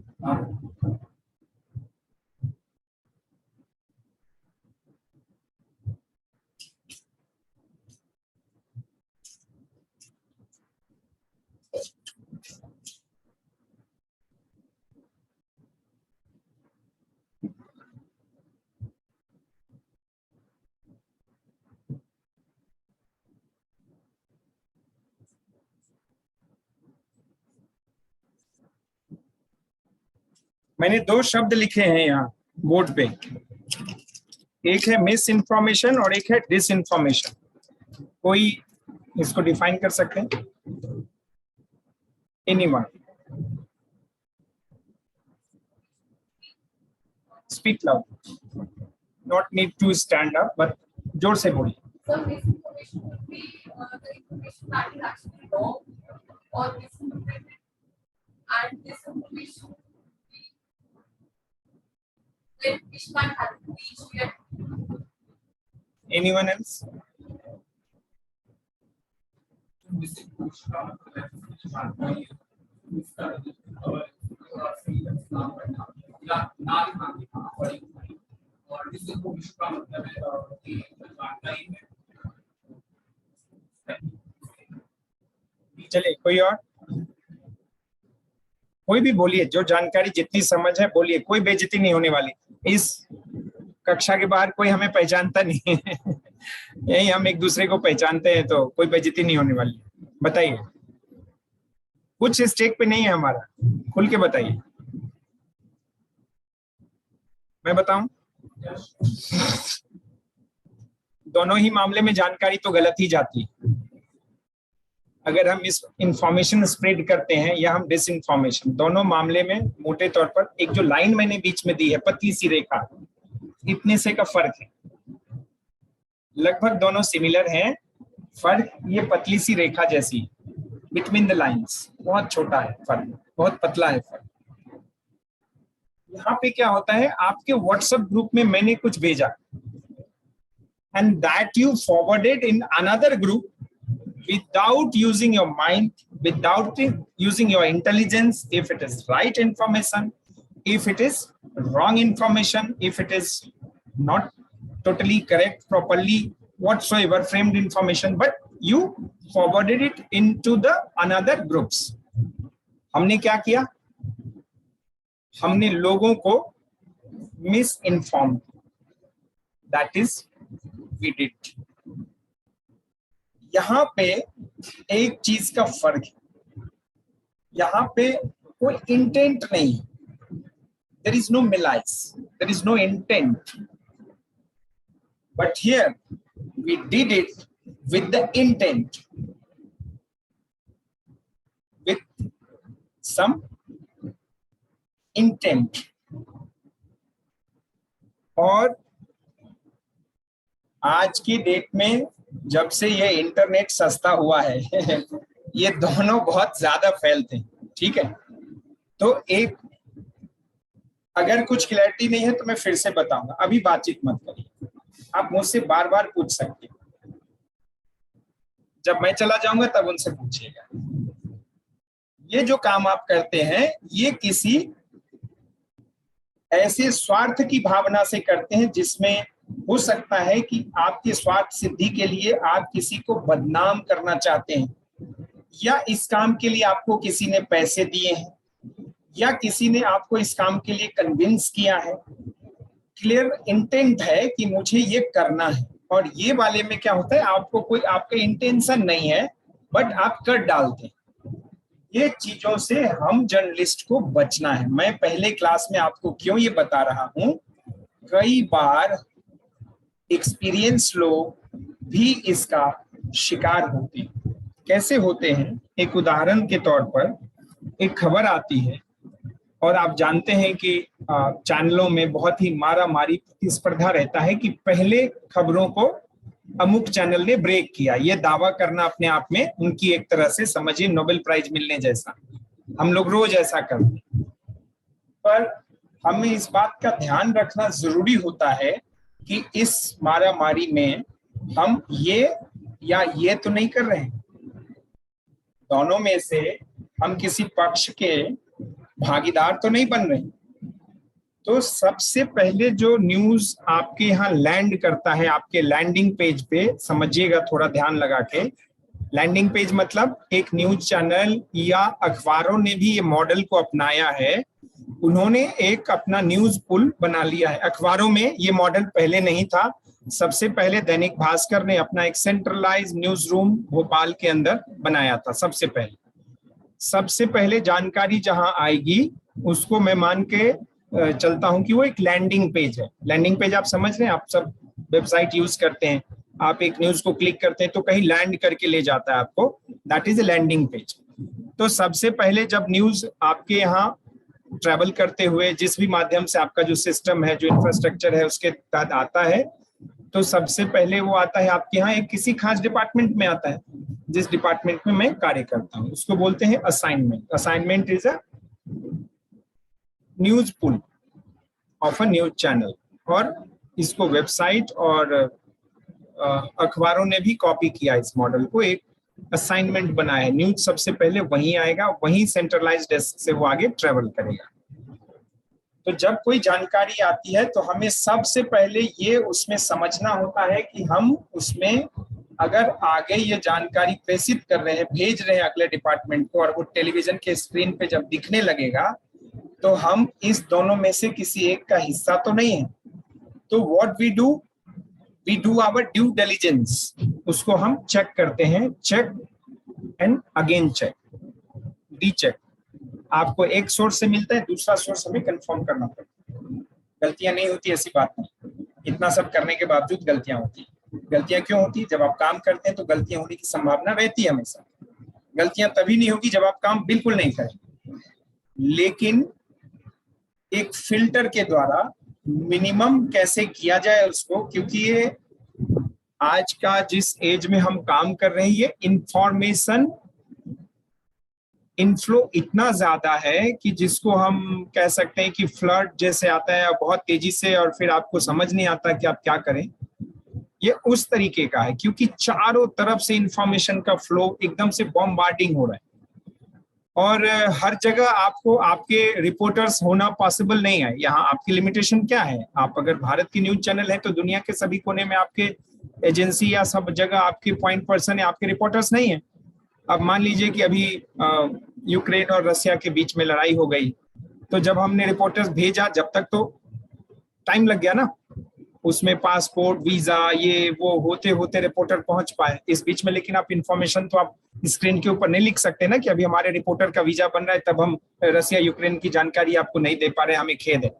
Speaker 2: मैंने 2 शब्द लिखे हैं यहाँ बोर्ड पे, एक है मिस इन्फॉर्मेशन और एक है डिस इन्फॉर्मेशन। कोई इसको डिफाइन कर सकते हैं? Anyone? Speak loud, not need to stand up, but जोर से बोलिए।
Speaker 3: So misinformation would be the information that is actually wrong or misinterpreted, and disinformation would be when which might have reached yet.
Speaker 2: Anyone else? चलिए कोई और, कोई भी बोलिए, जो जानकारी जितनी समझ है बोलिए, कोई बेइज्जती नहीं होने वाली। इस कक्षा के बाहर कोई हमें पहचानता नहीं है यही हम एक दूसरे को पहचानते हैं, तो कोई बेइज्जती नहीं होने वाली। बताइए, कुछ स्टेक पे नहीं है हमारा, खुल के बताइए। मैं बताऊं? दोनों ही मामले में जानकारी तो गलत ही जाती है। अगर हम इस इंफॉर्मेशन स्प्रेड करते हैं या हम डिस इंफॉर्मेशन, दोनों मामले में मोटे तौर पर एक जो लाइन मैंने बीच में दी है, पतली सी रेखा, इतने से का फर्क है। लगभग दोनों सिमिलर हैं, फर्क ये पतली सी रेखा जैसी बिटवीन द लाइंस, बहुत छोटा है फर्क, बहुत पतला है फर्क। यहाँ पे क्या होता है, आपके व्हाट्सएप ग्रुप में मैंने कुछ भेजा and that you forwarded in another group without using your mind, without using your intelligence, if it is right information, if it is wrong information, if it is not totally correct, properly, whatsoever framed information, but you forwarded it into the another groups. हमने क्या किया, हमने लोगों को misinformed, that is we did. यहाँ पे एक चीज का फर्क है, यहाँ पे कोई इंटेंट नहीं, there is no malice, there is no intent, but here we did it with the intent, with some intent. और आज की डेट में जब से ये इंटरनेट सस्ता हुआ है ये दोनों बहुत ज्यादा फैलते हैं, ठीक है। तो एक, अगर कुछ क्लैरिटी नहीं है तो मैं फिर से बताऊंगा, अभी बातचीत मत करिए, आप मुझसे बार बार पूछ सकते हैं, जब मैं चला जाऊंगा तब उनसे पूछिएगा। ये जो काम आप करते हैं ये किसी ऐसे स्वार्थ की भावना से करते हैं जिसमें हो सकता है कि आपके स्वार्थ सिद्धि के लिए आप किसी को बदनाम करना चाहते हैं, या इस काम के लिए आपको किसी ने पैसे दिए हैं, या किसी ने आपको इस काम के लिए कन्विंस किया है। क्लियर इंटेंट है कि मुझे ये करना है, और ये वाले में क्या होता है, आपको कोई आपका इंटेंशन नहीं है बट आप कर डालते हैं। ये चीजों से हम जर्नलिस्ट को बचना है। मैं पहले क्लास में आपको क्यों ये बता रहा हूं, कई बार एक्सपीरियंस लोग भी इसका शिकार होते हैं। कैसे होते हैं, एक उदाहरण के तौर पर एक खबर आती है और आप जानते हैं कि चैनलों में बहुत ही मारा मारी प्रतिस्पर्धा रहता है कि पहले खबरों को अमुक चैनल ने ब्रेक किया। ये दावा करना अपने आप में उनकी एक तरह से समझिए नोबेल प्राइज मिलने जैसा, हम लोग रोज ऐसा करते हैं। पर हमें इस बात का ध्यान रखना जरूरी होता है कि इस मारामारी में हम ये या ये तो नहीं कर रहे हैं, दोनों में से हम किसी पक्ष के भागीदार तो नहीं बन रहे। तो सबसे पहले जो न्यूज आपके यहाँ लैंड करता है, आपके लैंडिंग पेज पे, समझिएगा थोड़ा ध्यान लगा के, लैंडिंग पेज मतलब एक न्यूज चैनल या अखबारों ने भी ये मॉडल को अपनाया है। उन्होंने एक अपना न्यूज पुल बना लिया है। अखबारों में ये मॉडल पहले नहीं था। सबसे पहले दैनिक भास्कर ने अपना एक सेंट्रलाइज न्यूज रूम भोपाल के अंदर बनाया था। सबसे पहले जानकारी जहां आएगी उसको मैं मान के चलता हूं कि वो एक लैंडिंग पेज है। लैंडिंग पेज आप समझ रहे हैं, आप सब वेबसाइट यूज करते हैं, आप एक न्यूज को क्लिक करते हैं तो कहीं लैंड करके ले जाता है आपको, that is a landing page. तो सबसे पहले जब न्यूज आपके यहाँ ट्रैवल करते हुए जिस भी माध्यम से आपका जो सिस्टम है, जो इंफ्रास्ट्रक्चर है उसके तहत आता है, तो सबसे पहले वो आता है आपके यहाँ एक किसी खास डिपार्टमेंट में आता है। जिस डिपार्टमेंट में मैं कार्य करता हूँ उसको बोलते हैं assignment. Assignment is a news pool of a news channel, और इसको वेबसाइट और अखबारों ने भी कॉपी किया इस मॉडल को, एक असाइनमेंट बनाया है। न्यूज सबसे पहले वहीं आएगा, वहीं सेंट्रलाइज डेस्क से वो आगे ट्रेवल करेगा। तो जब कोई जानकारी आती है तो हमें सबसे पहले ये उसमें समझना होता है कि हम उसमें अगर आगे ये जानकारी प्रेषित कर रहे हैं, भेज रहे हैं अगले डिपार्टमेंट को, और वो टेलीविजन के स्क्रीन पे जब दिखने लगेगा तो हम इस दोनों में से किसी एक का हिस्सा तो नहीं है। तो what we do our due diligence, उसको हम चेक करते हैं, check and again check, recheck. आपको एक सोर्स से मिलता है, दूसरा सोर्स हमें कंफर्म करना पड़ता है। गलतियां नहीं होती ऐसी बात नहीं, इतना सब करने के बावजूद गलतियां होती हैं। गलतियां क्यों होती है? जब आप काम करते हैं तो गलतियां होने की संभावना रहती है हमेशा। गलतियां तभी नहीं होगी जब आप काम बिल्कुल नहीं करेंगे, लेकिन एक फिल्टर के द्वारा मिनिमम कैसे किया जाए उसको, क्योंकि ये आज का जिस एज में हम काम कर रहे हैं, ये इंफॉर्मेशन इनफ्लो इतना ज्यादा है कि जिसको हम कह सकते हैं कि फ्लड जैसे आता है बहुत तेजी से, और फिर आपको समझ नहीं आता कि आप क्या करें। ये उस तरीके का है क्योंकि चारों तरफ से इंफॉर्मेशन का फ्लो एकदम से बॉम्बार्डिंग हो रहा है, और हर जगह आपको आपके रिपोर्टर्स होना पॉसिबल नहीं है। यहाँ आपकी लिमिटेशन क्या है? आप अगर भारत की न्यूज चैनल है तो दुनिया के सभी कोने में आपके एजेंसी या सब जगह आपके पॉइंट पर्सन है, आपके रिपोर्टर्स नहीं है। अब मान लीजिए कि अभी यूक्रेन और रशिया के बीच में लड़ाई हो गई, तो जब हमने रिपोर्टर्स भेजा, जब तक तो टाइम लग गया ना, उसमें पासपोर्ट वीजा ये वो होते होते रिपोर्टर पहुंच पाए इस बीच में। लेकिन आप इंफॉर्मेशन तो आप स्क्रीन के ऊपर नहीं लिख सकते ना कि अभी हमारे रिपोर्टर का वीजा बन रहा है, तब हम रसिया यूक्रेन की जानकारी आपको नहीं दे पा रहे, हमें खेद है।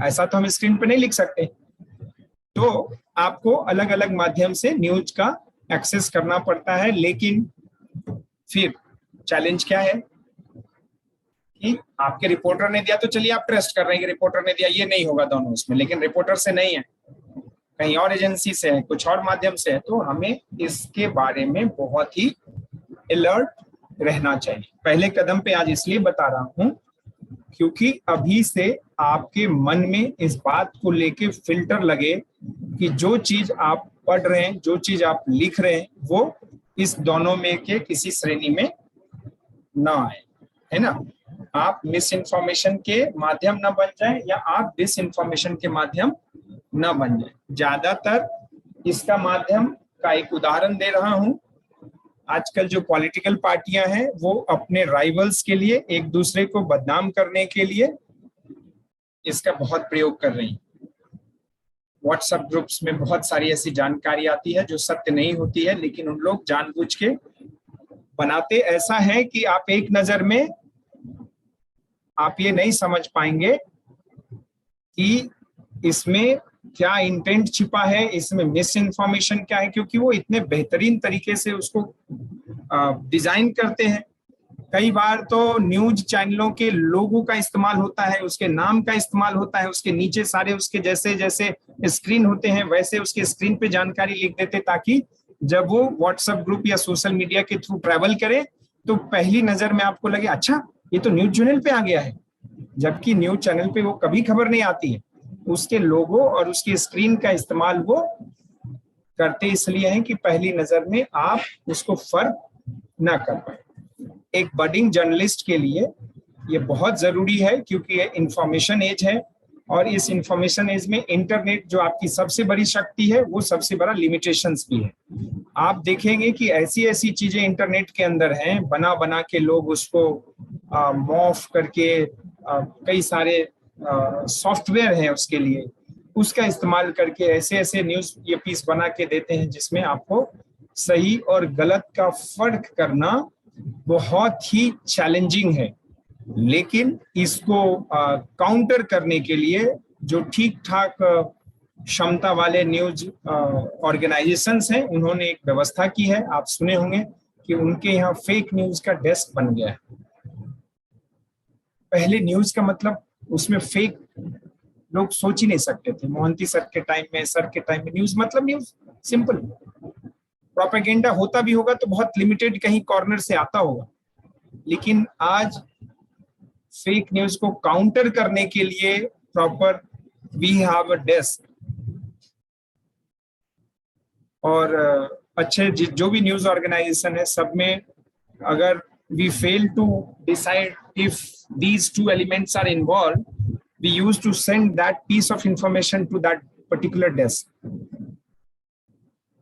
Speaker 2: ऐसा तो हम स्क्रीन पे नहीं लिख सकते। तो आपको अलग अलग माध्यम से न्यूज का एक्सेस करना पड़ता है। लेकिन फिर चैलेंज क्या है कि आपके रिपोर्टर ने दिया तो चलिए आप ट्रस्ट कर रहे हैं कि रिपोर्टर ने दिया, ये नहीं होगा दोनों उसमें, लेकिन रिपोर्टर से नहीं है, कहीं और एजेंसी से है, कुछ और माध्यम से है। तो हमें इसके बारे में बहुत ही अलर्ट रहना चाहिए। पहले कदम पे आज इसलिए बता रहा हूं क्योंकि अभी से आपके मन में इस बात को लेके फिल्टर लगे कि जो चीज आप पढ़ रहे हैं, जो चीज आप लिख रहे हैं, वो इस दोनों में के किसी श्रेणी में ना आए, है ना। आप मिस इन्फॉर्मेशन के माध्यम न बन जाए या आप डिस इन्फॉर्मेशन के माध्यम न बन जाए। ज्यादातर इसका माध्यम का एक उदाहरण दे रहा हूं। आजकल जो पॉलिटिकल पार्टियां हैं वो अपने राइवल्स के लिए, एक दूसरे को बदनाम करने के लिए इसका बहुत प्रयोग कर रही हैं। व्हाट्सएप ग्रुप्स में बहुत सारी ऐसी जानकारी आती है जो सत्य नहीं होती है, लेकिन उन लोग जानबूझ के बनाते ऐसा है कि आप एक नजर में आप ये नहीं समझ पाएंगे कि इसमें क्या इंटेंट छिपा है, इसमें मिस इन्फॉर्मेशन क्या है, क्योंकि वो इतने बेहतरीन तरीके से उसको डिजाइन करते हैं। कई बार तो न्यूज चैनलों के लोगों का इस्तेमाल होता है, उसके नाम का इस्तेमाल होता है, उसके नीचे सारे उसके जैसे जैसे स्क्रीन होते हैं वैसे उसके स्क्रीन पे जानकारी लिख देते, ताकि जब वो व्हाट्सएप ग्रुप या सोशल मीडिया के थ्रू ट्रैवल करे तो पहली नजर में आपको लगे अच्छा ये तो न्यूज चैनल पे आ गया है, जबकि न्यूज चैनल पे वो कभी खबर नहीं आती है। उसके लोगो और उसकी स्क्रीन का इस्तेमाल वो करते इसलिए है कि पहली नजर में आप उसको फर्क ना कर पाए। एक बडिंग जर्नलिस्ट के लिए ये बहुत जरूरी है क्योंकि ये इंफॉर्मेशन एज है, और इस इंफॉर्मेशन एज में इंटरनेट जो आपकी सबसे बड़ी शक्ति है वो सबसे बड़ा लिमिटेशंस भी है। आप देखेंगे कि ऐसी ऐसी चीजें इंटरनेट के अंदर हैं, बना बना के लोग उसको मॉर्फ करके कई सारे सॉफ्टवेयर हैं उसके लिए, उसका इस्तेमाल करके ऐसे ऐसे न्यूज ये पीस बना के देते हैं जिसमें आपको सही और गलत का फर्क करना बहुत ही चैलेंजिंग है। लेकिन इसको काउंटर करने के लिए जो ठीक ठाक क्षमता वाले न्यूज ऑर्गेनाइजेशंस हैं उन्होंने एक व्यवस्था की है। आप सुने होंगे कि उनके यहाँ फेक न्यूज का डेस्क बन गया है। पहले न्यूज का मतलब उसमें फेक लोग सोच ही नहीं सकते थे। मोहंती सर के टाइम में, सर के टाइम में न्यूज मतलब न्यूज सिंपल। प्रोपेगेंडा होता भी होगा तो बहुत लिमिटेड कहीं कॉर्नर से आता होगा, लेकिन आज फेक न्यूज को काउंटर करने के लिए proper we have a desk. और अच्छे जो भी न्यूज ऑर्गेनाइजेशन है सब में अगर we fail to decide if these two elements are involved, we used to send that piece of information to that particular desk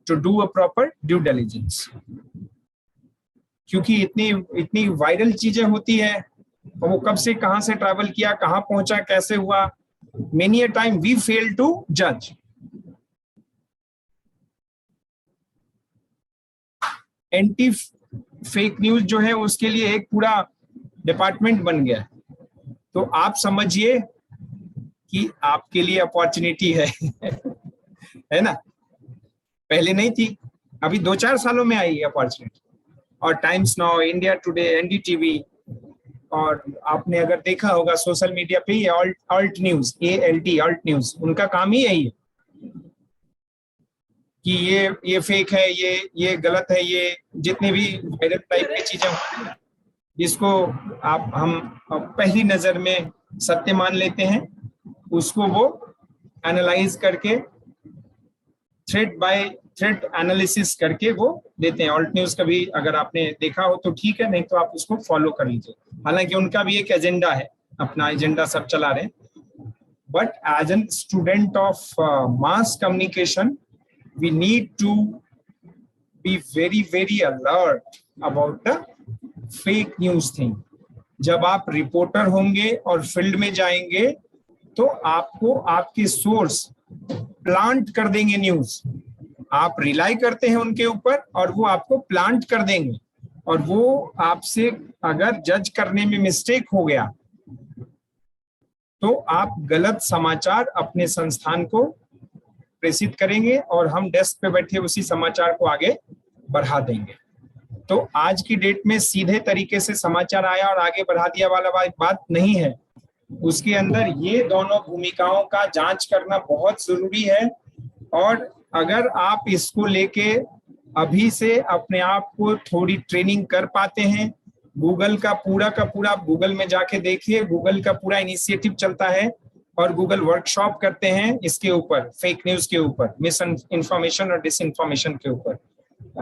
Speaker 2: to do a proper due diligence. क्योंकि इतनी वायरल चीजें होती है और वो कब से कहां से ट्रैवल किया, कहां पहुंचा, कैसे हुआ, many a time we fail to judge. Anti fake news जो है उसके लिए एक पूरा डिपार्टमेंट बन गया। तो आप समझिए कि आपके लिए अपॉर्चुनिटी है है ना। पहले नहीं थी, अभी 2-4 सालों में आई है अपॉर्चुनिटी। और Times Now, India Today, NDTV, और आपने अगर देखा होगा सोशल मीडिया पे ये Alt News, ALT, Alt News, उनका काम ही यही है कि ये फेक है, ये गलत है, ये जितने भी वायरल टाइप की चीजें होती हैं, जिसको हम पहली नजर में सत्य मान लेते हैं, उसको वो एनालाइज करके थ्रेड बाय थ्रेड एनालिसिस करके वो देते हैं। ऑल्ट न्यूज कभी अगर आपने देखा हो तो ठीक है, नहीं तो आप उसको फॉलो कर लीजिए। हालांकि उनका भी एक एजेंडा है, अपना एजेंडा सब चला रहे हैं, but as an student of mass communication we need to be very alert about the fake news thing. जब आप रिपोर्टर होंगे और फील्ड में जाएंगे तो आपको आपके सोर्स प्लांट कर देंगे न्यूज, आप रिलाई करते हैं उनके ऊपर और वो आपको प्लांट कर देंगे, और वो आपसे अगर जज करने में मिस्टेक हो गया तो आप गलत समाचार अपने संस्थान को प्रेषित करेंगे और हम डेस्क पे बैठे उसी समाचार को आगे बढ़ा देंगे। तो आज की डेट में सीधे तरीके से समाचार आया और आगे बढ़ा दिया वाला बात नहीं है, उसके अंदर ये दोनों भूमिकाओं का जांच करना बहुत जरूरी है। और अगर आप इसको लेके अभी से अपने आप को थोड़ी ट्रेनिंग कर पाते हैं, गूगल का पूरा गूगल में जाके देखिए, गूगल का पूरा इनिशिएटिव चलता है और गूगल वर्कशॉप करते हैं इसके ऊपर, फेक न्यूज के ऊपर, मिस इन्फॉर्मेशन और डिस इन्फॉर्मेशन के ऊपर।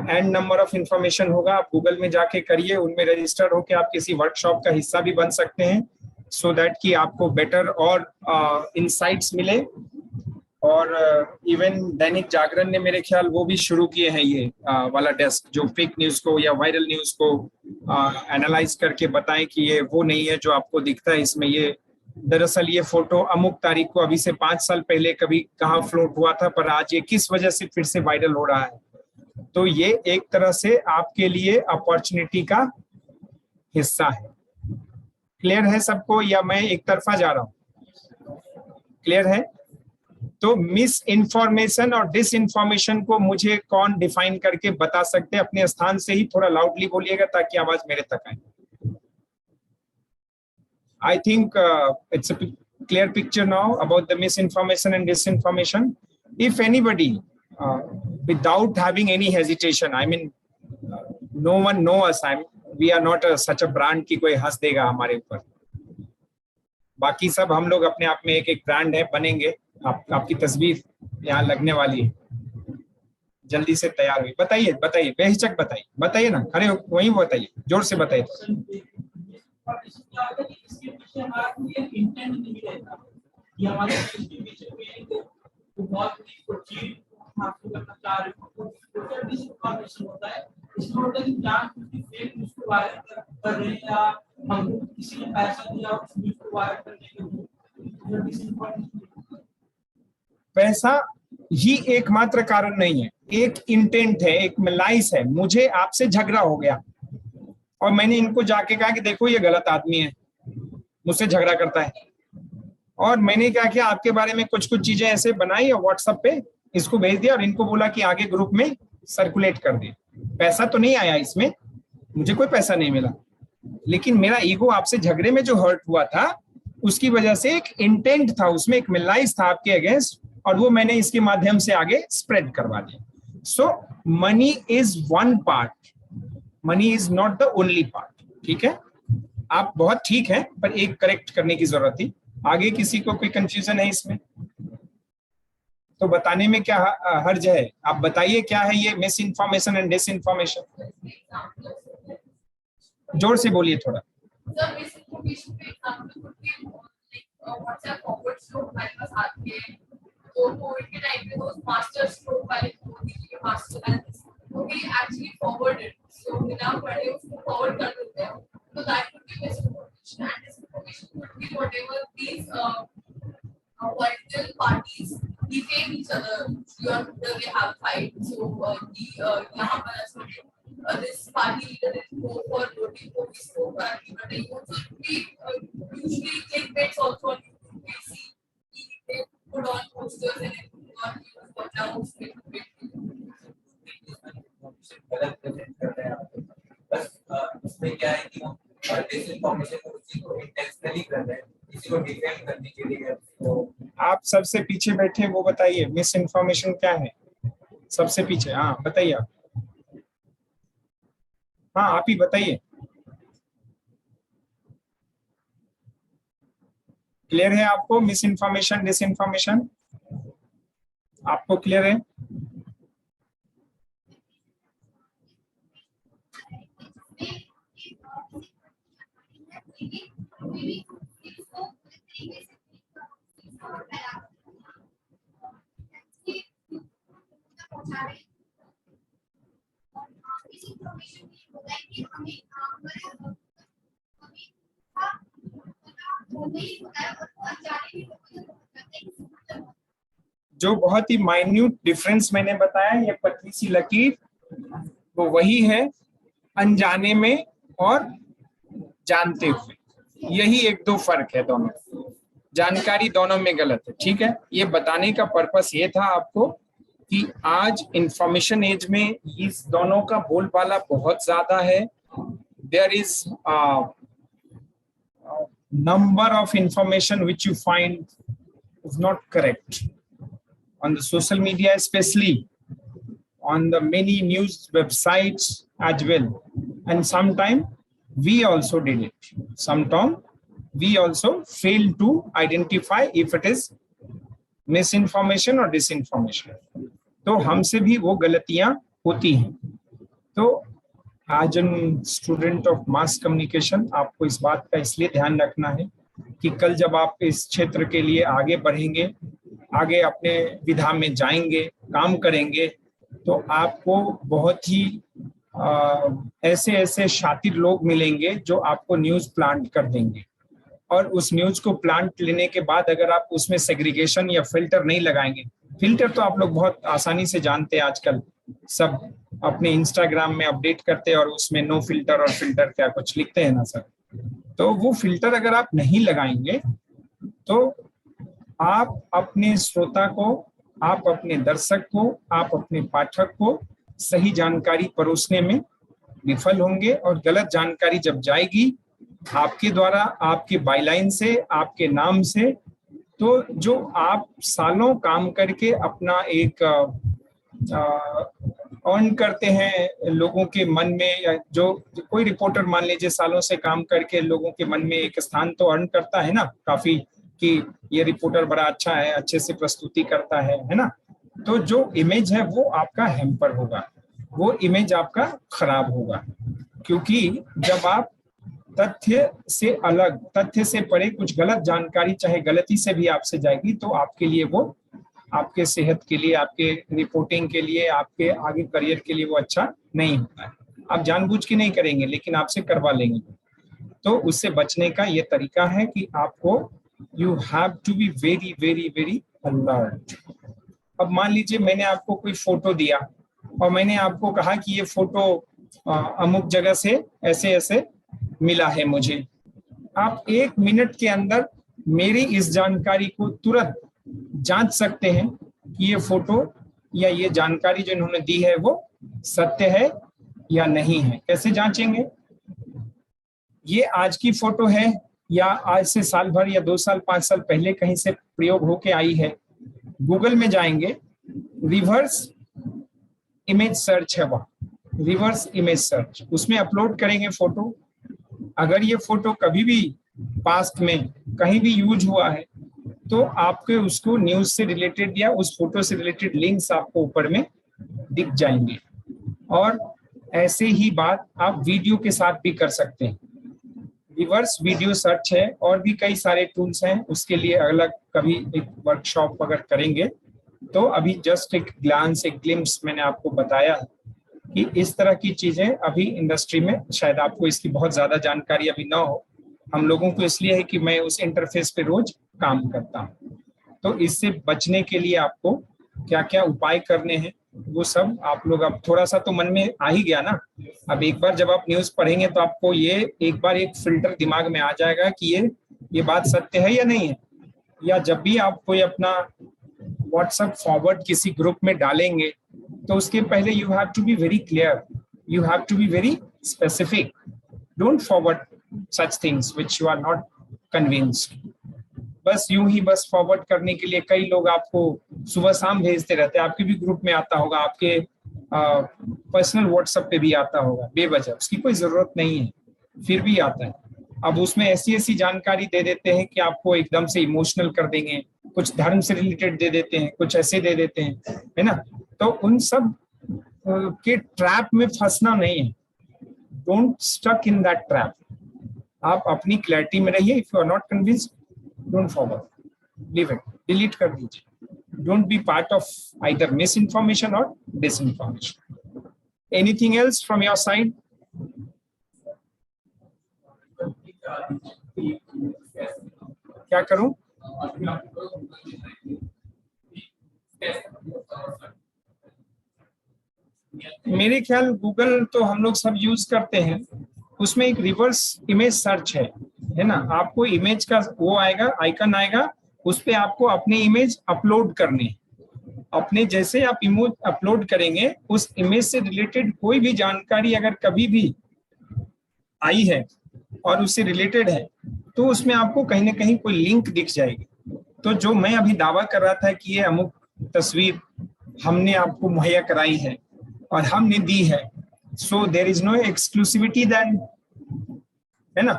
Speaker 2: एंड नंबर ऑफ इंफॉर्मेशन होगा, आप गूगल में जाके करिए, उनमें रजिस्टर्ड होके आप किसी वर्कशॉप का हिस्सा भी बन सकते हैं, सो दैट कि आपको बेटर और इनसाइट्स मिले। और इवन दैनिक जागरण ने मेरे ख्याल वो भी शुरू किए हैं ये वाला डेस्क, जो फेक न्यूज को या वायरल न्यूज को एनालाइज करके बताएं कि ये वो नहीं है जो आपको दिखता है इसमें, ये दरअसल ये फोटो अमुक तारीख को अभी से 5 साल पहले कभी कहाँ फ्लोट हुआ था, पर आज ये किस वजह से फिर से वायरल हो रहा है। तो ये एक तरह से आपके लिए अपॉर्चुनिटी का हिस्सा है। क्लियर है सबको या मैं एक तरफा जा रहा हूँ? क्लियर है? तो मिस इन्फॉर्मेशन और डिस इन्फॉर्मेशन को मुझे कौन डिफाइन करके बता सकते हैं? अपने स्थान से ही थोड़ा लाउडली बोलिएगा ताकि आवाज मेरे तक आए। I think it's a clear picture now about the misinformation and disinformation. If anybody, without having any hesitation, I mean, no one know us. We are not such a brand कि कोई हंस देगा हमारे ऊपर। बाकी सब हम लोग अपने आप में एक ब्रांड है, बनेंगे। आपकी तस्वीर यहाँ लगने वाली है, जल्दी से तैयार हुई। बताइए बेहिचक बताइए ना, खड़े वहीं बताइए, जोर से बताइए।
Speaker 4: इसके पीछे हमारा कोई इंटेंट नहीं रहता, ये हमारे इसके पीछे कोई एक बहुत बड़ी चीज आपको करना चाह रहे हो, तो डिसइंफॉर्मेशन होता है। इसमें होता है कि जान किसी फेक न्यूज़ को वायरल कर रहे हैं या हम किसी ने पैसा दिया उस न्यूज़ को वायरल करने के लिए, डिसइंफॉर्मेशन।
Speaker 2: पैसा ही एकमात्र कारण नहीं है, एक इंटेंट है, एक मलाइस है। मुझे आपसे झगड़ा हो गया और मैंने इनको जाके कहा कि देखो ये गलत आदमी है, मुझसे झगड़ा करता है, और मैंने क्या किया, आपके बारे में कुछ चीजें ऐसे बनाई और व्हाट्सएप पे इसको भेज दिया और इनको बोला कि आगे ग्रुप में सर्कुलेट कर दे। पैसा तो नहीं आया इसमें, मुझे कोई पैसा नहीं मिला, लेकिन मेरा ईगो आपसे झगड़े में जो हर्ट हुआ था उसकी वजह से एक इंटेंट था, उसमें एक मिलाइस था आपके अगेंस्ट, और वो मैंने इसके माध्यम से आगे स्प्रेड करवा दिया। So money is one part, money is not the only part. ठीक है, आप बहुत ठीक है, पर एक करेक्ट करने की जरूरत थी। आगे किसी को कोई कंफ्यूजन है इसमें तो बताने में क्या हर्ज है? आप बताइए क्या है ये misinformation and disinformation? जोर से बोलिए थोड़ा।
Speaker 3: we actually forwarded. So without writing, उसको forward कर देते हैं. So that would be misinformation. And disinformation would be whatever these political parties defame each other. They have fight. So यहाँ पर ऐसा this party leader didn't go for voting for this party leader. So we usually clickbaits also on YouTube. We see they put on posters and put on news what now.
Speaker 5: Miss information उसी को intentionally कर रहे हैं, किसी को defend करने के लिए। तो
Speaker 2: आप सबसे पीछे बैठे वो बताइए मिस इन्फॉर्मेशन क्या है, सबसे पीछे। हाँ बताइए आप, हाँ आप ही बताइए। क्लियर है आपको मिस इन्फॉर्मेशन डिस इन्फॉर्मेशन, आपको क्लियर है? जो बहुत ही माइन्यूट डिफरेंस मैंने बताया, ये पतली सी लकीर वो वही है अनजाने में और जानते हुए, यही एक दो फर्क है दोनों, जानकारी दोनों में गलत है। ठीक है, ये बताने का पर्पस ये था आपको कि आज इंफॉर्मेशन एज में इस दोनों का बोलबाला बहुत ज्यादा है। There is number of information which you find is not correct on the social media, especially on the many news websites as well. And sometimes we also did it. Sometimes we also fail to identify if it is misinformation or disinformation. तो हमसे भी वो गलतियां होती हैं। तो आज student of mass communication, आपको इस बात का इसलिए ध्यान रखना है कि कल जब आप इस क्षेत्र के लिए आगे बढ़ेंगे, आगे अपने विधा में जाएंगे, काम करेंगे, तो आपको बहुत ही ऐसे ऐसे शातिर लोग मिलेंगे जो आपको न्यूज प्लांट कर देंगे। और उस न्यूज को प्लांट लेने के बाद अगर आप उसमें सेग्रीगेशन या फिल्टर नहीं लगाएंगे, फिल्टर तो आप लोग बहुत आसानी से जानते हैं, आजकल सब अपने इंस्टाग्राम में अपडेट करते हैं और उसमें नो फिल्टर और फिल्टर क्या कुछ लिखते हैं ना सर। तो वो फिल्टर अगर आप नहीं लगाएंगे तो आप अपने श्रोता को, आप अपने दर्शक को, आप अपने पाठक को सही जानकारी परोसने में विफल होंगे। और गलत जानकारी जब जाएगी आपके द्वारा, आपके बायलाइन से, आपके नाम से, तो जो आप सालों काम करके अपना एक अर्न करते हैं लोगों के मन में, या जो कोई रिपोर्टर मान लीजिए सालों से काम करके लोगों के मन में एक स्थान तो अर्न करता है ना काफी, कि ये रिपोर्टर बड़ा अच्छा है, अच्छे से प्रस्तुति करता है ना। तो जो इमेज है वो आपका हैम्पर होगा, वो इमेज आपका खराब होगा। क्योंकि जब आप तथ्य से अलग, तथ्य से परे कुछ गलत जानकारी चाहे गलती से भी आपसे जाएगी, तो आपके लिए वो, आपके सेहत के लिए, आपके रिपोर्टिंग के लिए, आपके आगे करियर के लिए वो अच्छा नहीं होता है। आप जानबूझ के नहीं करेंगे लेकिन आपसे करवा लेंगे। तो उससे बचने का ये तरीका है कि आपको you have to be very very very alert. अब मान लीजिए मैंने आपको कोई फोटो दिया और मैंने आपको कहा कि ये फोटो अमुक जगह से ऐसे ऐसे मिला है मुझे। आप 1 मिनट के अंदर मेरी इस जानकारी को तुरंत जांच सकते हैं कि ये फोटो या ये जानकारी जो इन्होंने दी है वो सत्य है या नहीं है। कैसे जांचेंगे? ये आज की फोटो है या आज से साल भर या 2 साल 5 साल पहले कहीं से प्रयोग होके आई है। गूगल में जाएंगे, रिवर्स इमेज सर्च है वहाँ, रिवर्स इमेज सर्च, उसमें अपलोड करेंगे फोटो। अगर ये फोटो कभी भी पास्ट में कहीं भी यूज हुआ है तो आपके उसको न्यूज से रिलेटेड या उस फोटो से रिलेटेड लिंक्स आपको ऊपर में दिख जाएंगे। और ऐसे ही बात आप वीडियो के साथ भी कर सकते हैं। रिवर्स वीडियो सर्च है और भी कई सारे टूल्स हैं, उसके लिए अलग कभी एक वर्कशॉप अगर करेंगे। तो अभी जस्ट एक ग्लांस, एक ग्लिम्स मैंने आपको बताया कि इस तरह की चीजें अभी इंडस्ट्री में, शायद आपको इसकी बहुत ज्यादा जानकारी अभी ना हो, हम लोगों को इसलिए है कि मैं उस इंटरफेस पे रोज काम करता हूँ। तो इससे बचने के लिए आपको क्या क्या उपाय करने हैं वो सब आप लोग, अब थोड़ा सा तो मन में आ ही गया ना। अब एक बार जब आप न्यूज पढ़ेंगे तो आपको ये एक बार एक फिल्टर दिमाग में आ जाएगा कि ये बात सत्य है या नहीं है। या जब भी आप कोई अपना व्हाट्सएप फॉरवर्ड किसी ग्रुप में डालेंगे तो उसके पहले you have to be very clear, you have to be very specific. Don't forward such things which you are not convinced. बस यूं ही बस फॉरवर्ड करने के लिए कई लोग आपको सुबह शाम भेजते रहते हैं, आपके भी ग्रुप में आता होगा, आपके पर्सनल व्हाट्सएप पे भी आता होगा बेवजह, उसकी कोई जरूरत नहीं है, फिर भी आता है। अब उसमें ऐसी ऐसी जानकारी दे देते हैं कि आपको एकदम से इमोशनल कर देंगे, कुछ धर्म से रिलेटेड दे देते हैं, कुछ ऐसे दे देते हैं, है ना। तो उन सब के ट्रैप में फंसना नहीं है, don't stuck in that trap. आप अपनी क्लैरिटी में रहिए। If you are not convinced, don't forward, leave it, delete कर दीजिए। Don't be part of either misinformation और disinformation. Anything else from your side? क्या करूं? मेरे ख्याल गूगल तो हम लोग सब यूज करते हैं, उसमें एक रिवर्स इमेज सर्च है ना। आपको इमेज का वो आएगा, आइकन आएगा, उस पे आपको अपनी इमेज अपलोड करनी है। अपने जैसे आप इमेज अपलोड करेंगे, उस इमेज से रिलेटेड कोई भी जानकारी अगर कभी भी आई है और उससे रिलेटेड है, तो उसमें आपको कहीं ना कहीं कोई लिंक दिख जाएगी। तो जो मैं अभी दावा कर रहा था कि ये अमुक तस्वीर हमने आपको मुहैया कराई है और हमने दी है, so there is no exclusivity then, है ना।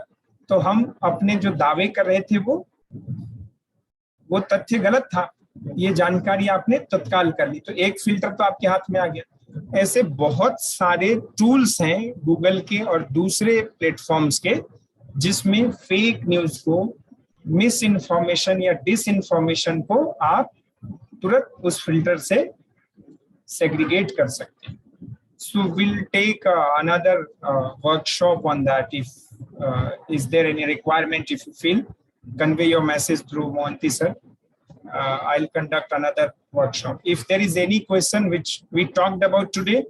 Speaker 2: तो हम अपने जो दावे कर रहे थे वो तथ्य गलत था, ये जानकारी आपने तत्काल कर ली, तो एक फिल्टर तो आपके हाथ में आ गया। ऐसे बहुत सारे टूल्स हैं गूगल के और दूसरे प्लेटफॉर्म्स के, जिसमें फेक न्यूज को, मिस इन्फॉर्मेशन या डिस इन्फॉर्मेशन को आप तुरंत उस फिल्टर से सेग्रीगेट कर सकते हैं। So we'll take another workshop on that. If is there any requirement, if you feel, convey your message through Mohanty sir. I'll conduct another workshop. If there is any question which we talked about today,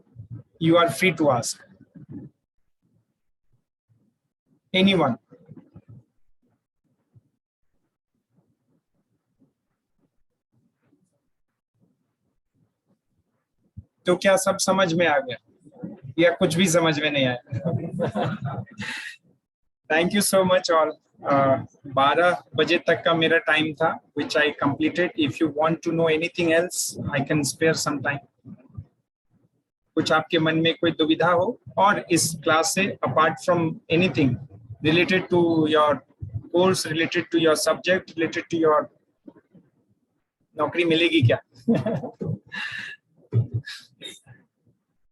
Speaker 2: you are free to ask. Anyone? तो क्या सब समझ में आ गया या कुछ भी समझ में नहीं आया? Thank you so much all. 12 बजे तक का मेरा टाइम था, which I completed. If you want to know anything else, I can spare some time. कुछ आपके मन में कोई दुविधा हो और इस क्लास से apart from anything related to your course, related to your subject, related to your नौकरी मिलेगी क्या?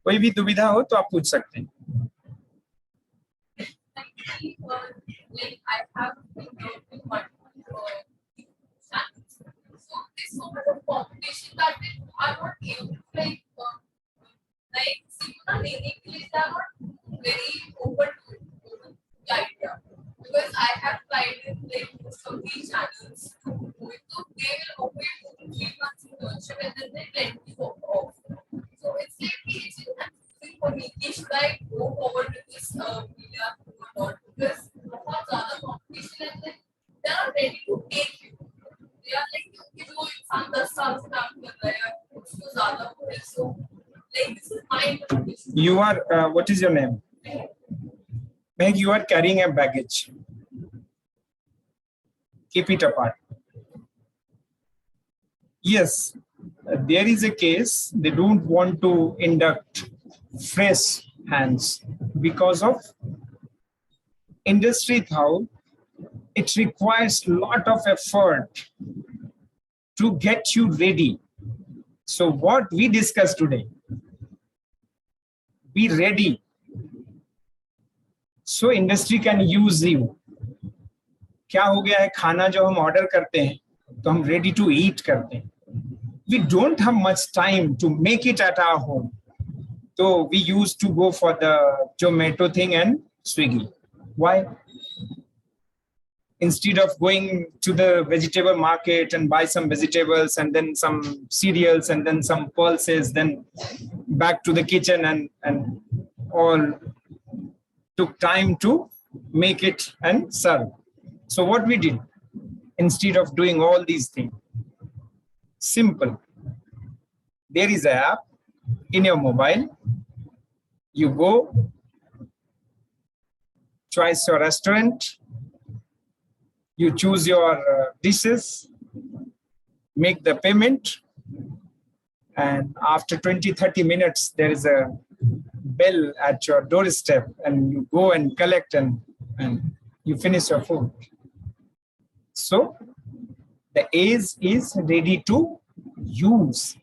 Speaker 2: कोई भी दुविधा हो तो आप पूछ सकते हैं।
Speaker 3: Like I have been working on channels. So there's so much of competition that they are not able to like Simona लेने के लिए they are not very open to the idea, because I have tried it like most of these channels to do it, so they will open 2 to 3 months internship and then they let me go off. So it's like it's for me, should I go forward with this media or not? Because बहुत ज़्यादा competition है, they are ready to take you. They are like कि जो इंसान 10 साल से काम कर रहा है उसको ज़्यादा हो रहा है, so like this is my interpretation.
Speaker 2: You are what is your name? Meg, you are carrying a baggage. Keep it apart. Yes, there is a case they don't want to induct fresh hands because of industry thought. It requires a lot of effort to get you ready. So what we discussed today, be ready so industry can use you. क्या हो गया है, खाना जो हम order करते हैं तो हम ready to eat करते हैं. We don't have much time to make it at our home. So we used to go for the Zomato thing and Swiggy. Why? Instead of going to the vegetable market and buy some vegetables and then some cereals and then some pulses, then back to the kitchen and all took time to make it and serve. So what we did, instead of doing all these things, simple. There is an app in your mobile. You go choose your restaurant, you choose your dishes, make the payment, and after 20-30 minutes there is a bell at your doorstep, and you go and collect and you finish your food. So the age is ready to use.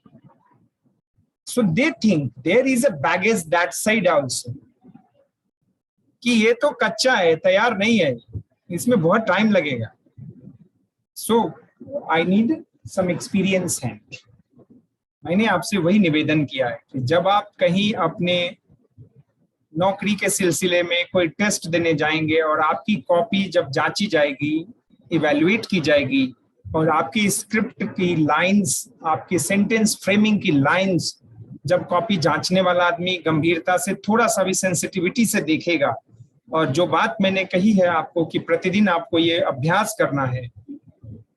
Speaker 2: So they think there is a baggage that side also, कि ये तो कच्चा है, तैयार नहीं है, इसमें बहुत टाइम लगेगा. So I need some experience hand. मैंने आपसे वही निवेदन किया है कि जब आप कहीं अपने नौकरी के सिलसिले में कोई टेस्ट देने जाएंगे और आपकी कॉपी जब जांची जाएगी, इवैल्यूएट की जाएगी, और आपकी स्क्रिप्ट की लाइंस, आपकी सेंटेंस फ्रेमिंग की लाइंस जब कॉपी जांचने वाला आदमी गंभीरता से, थोड़ा सा भी सेंसिटिविटी से देखेगा, और जो बात मैंने कही है आपको कि प्रतिदिन आपको ये अभ्यास करना है,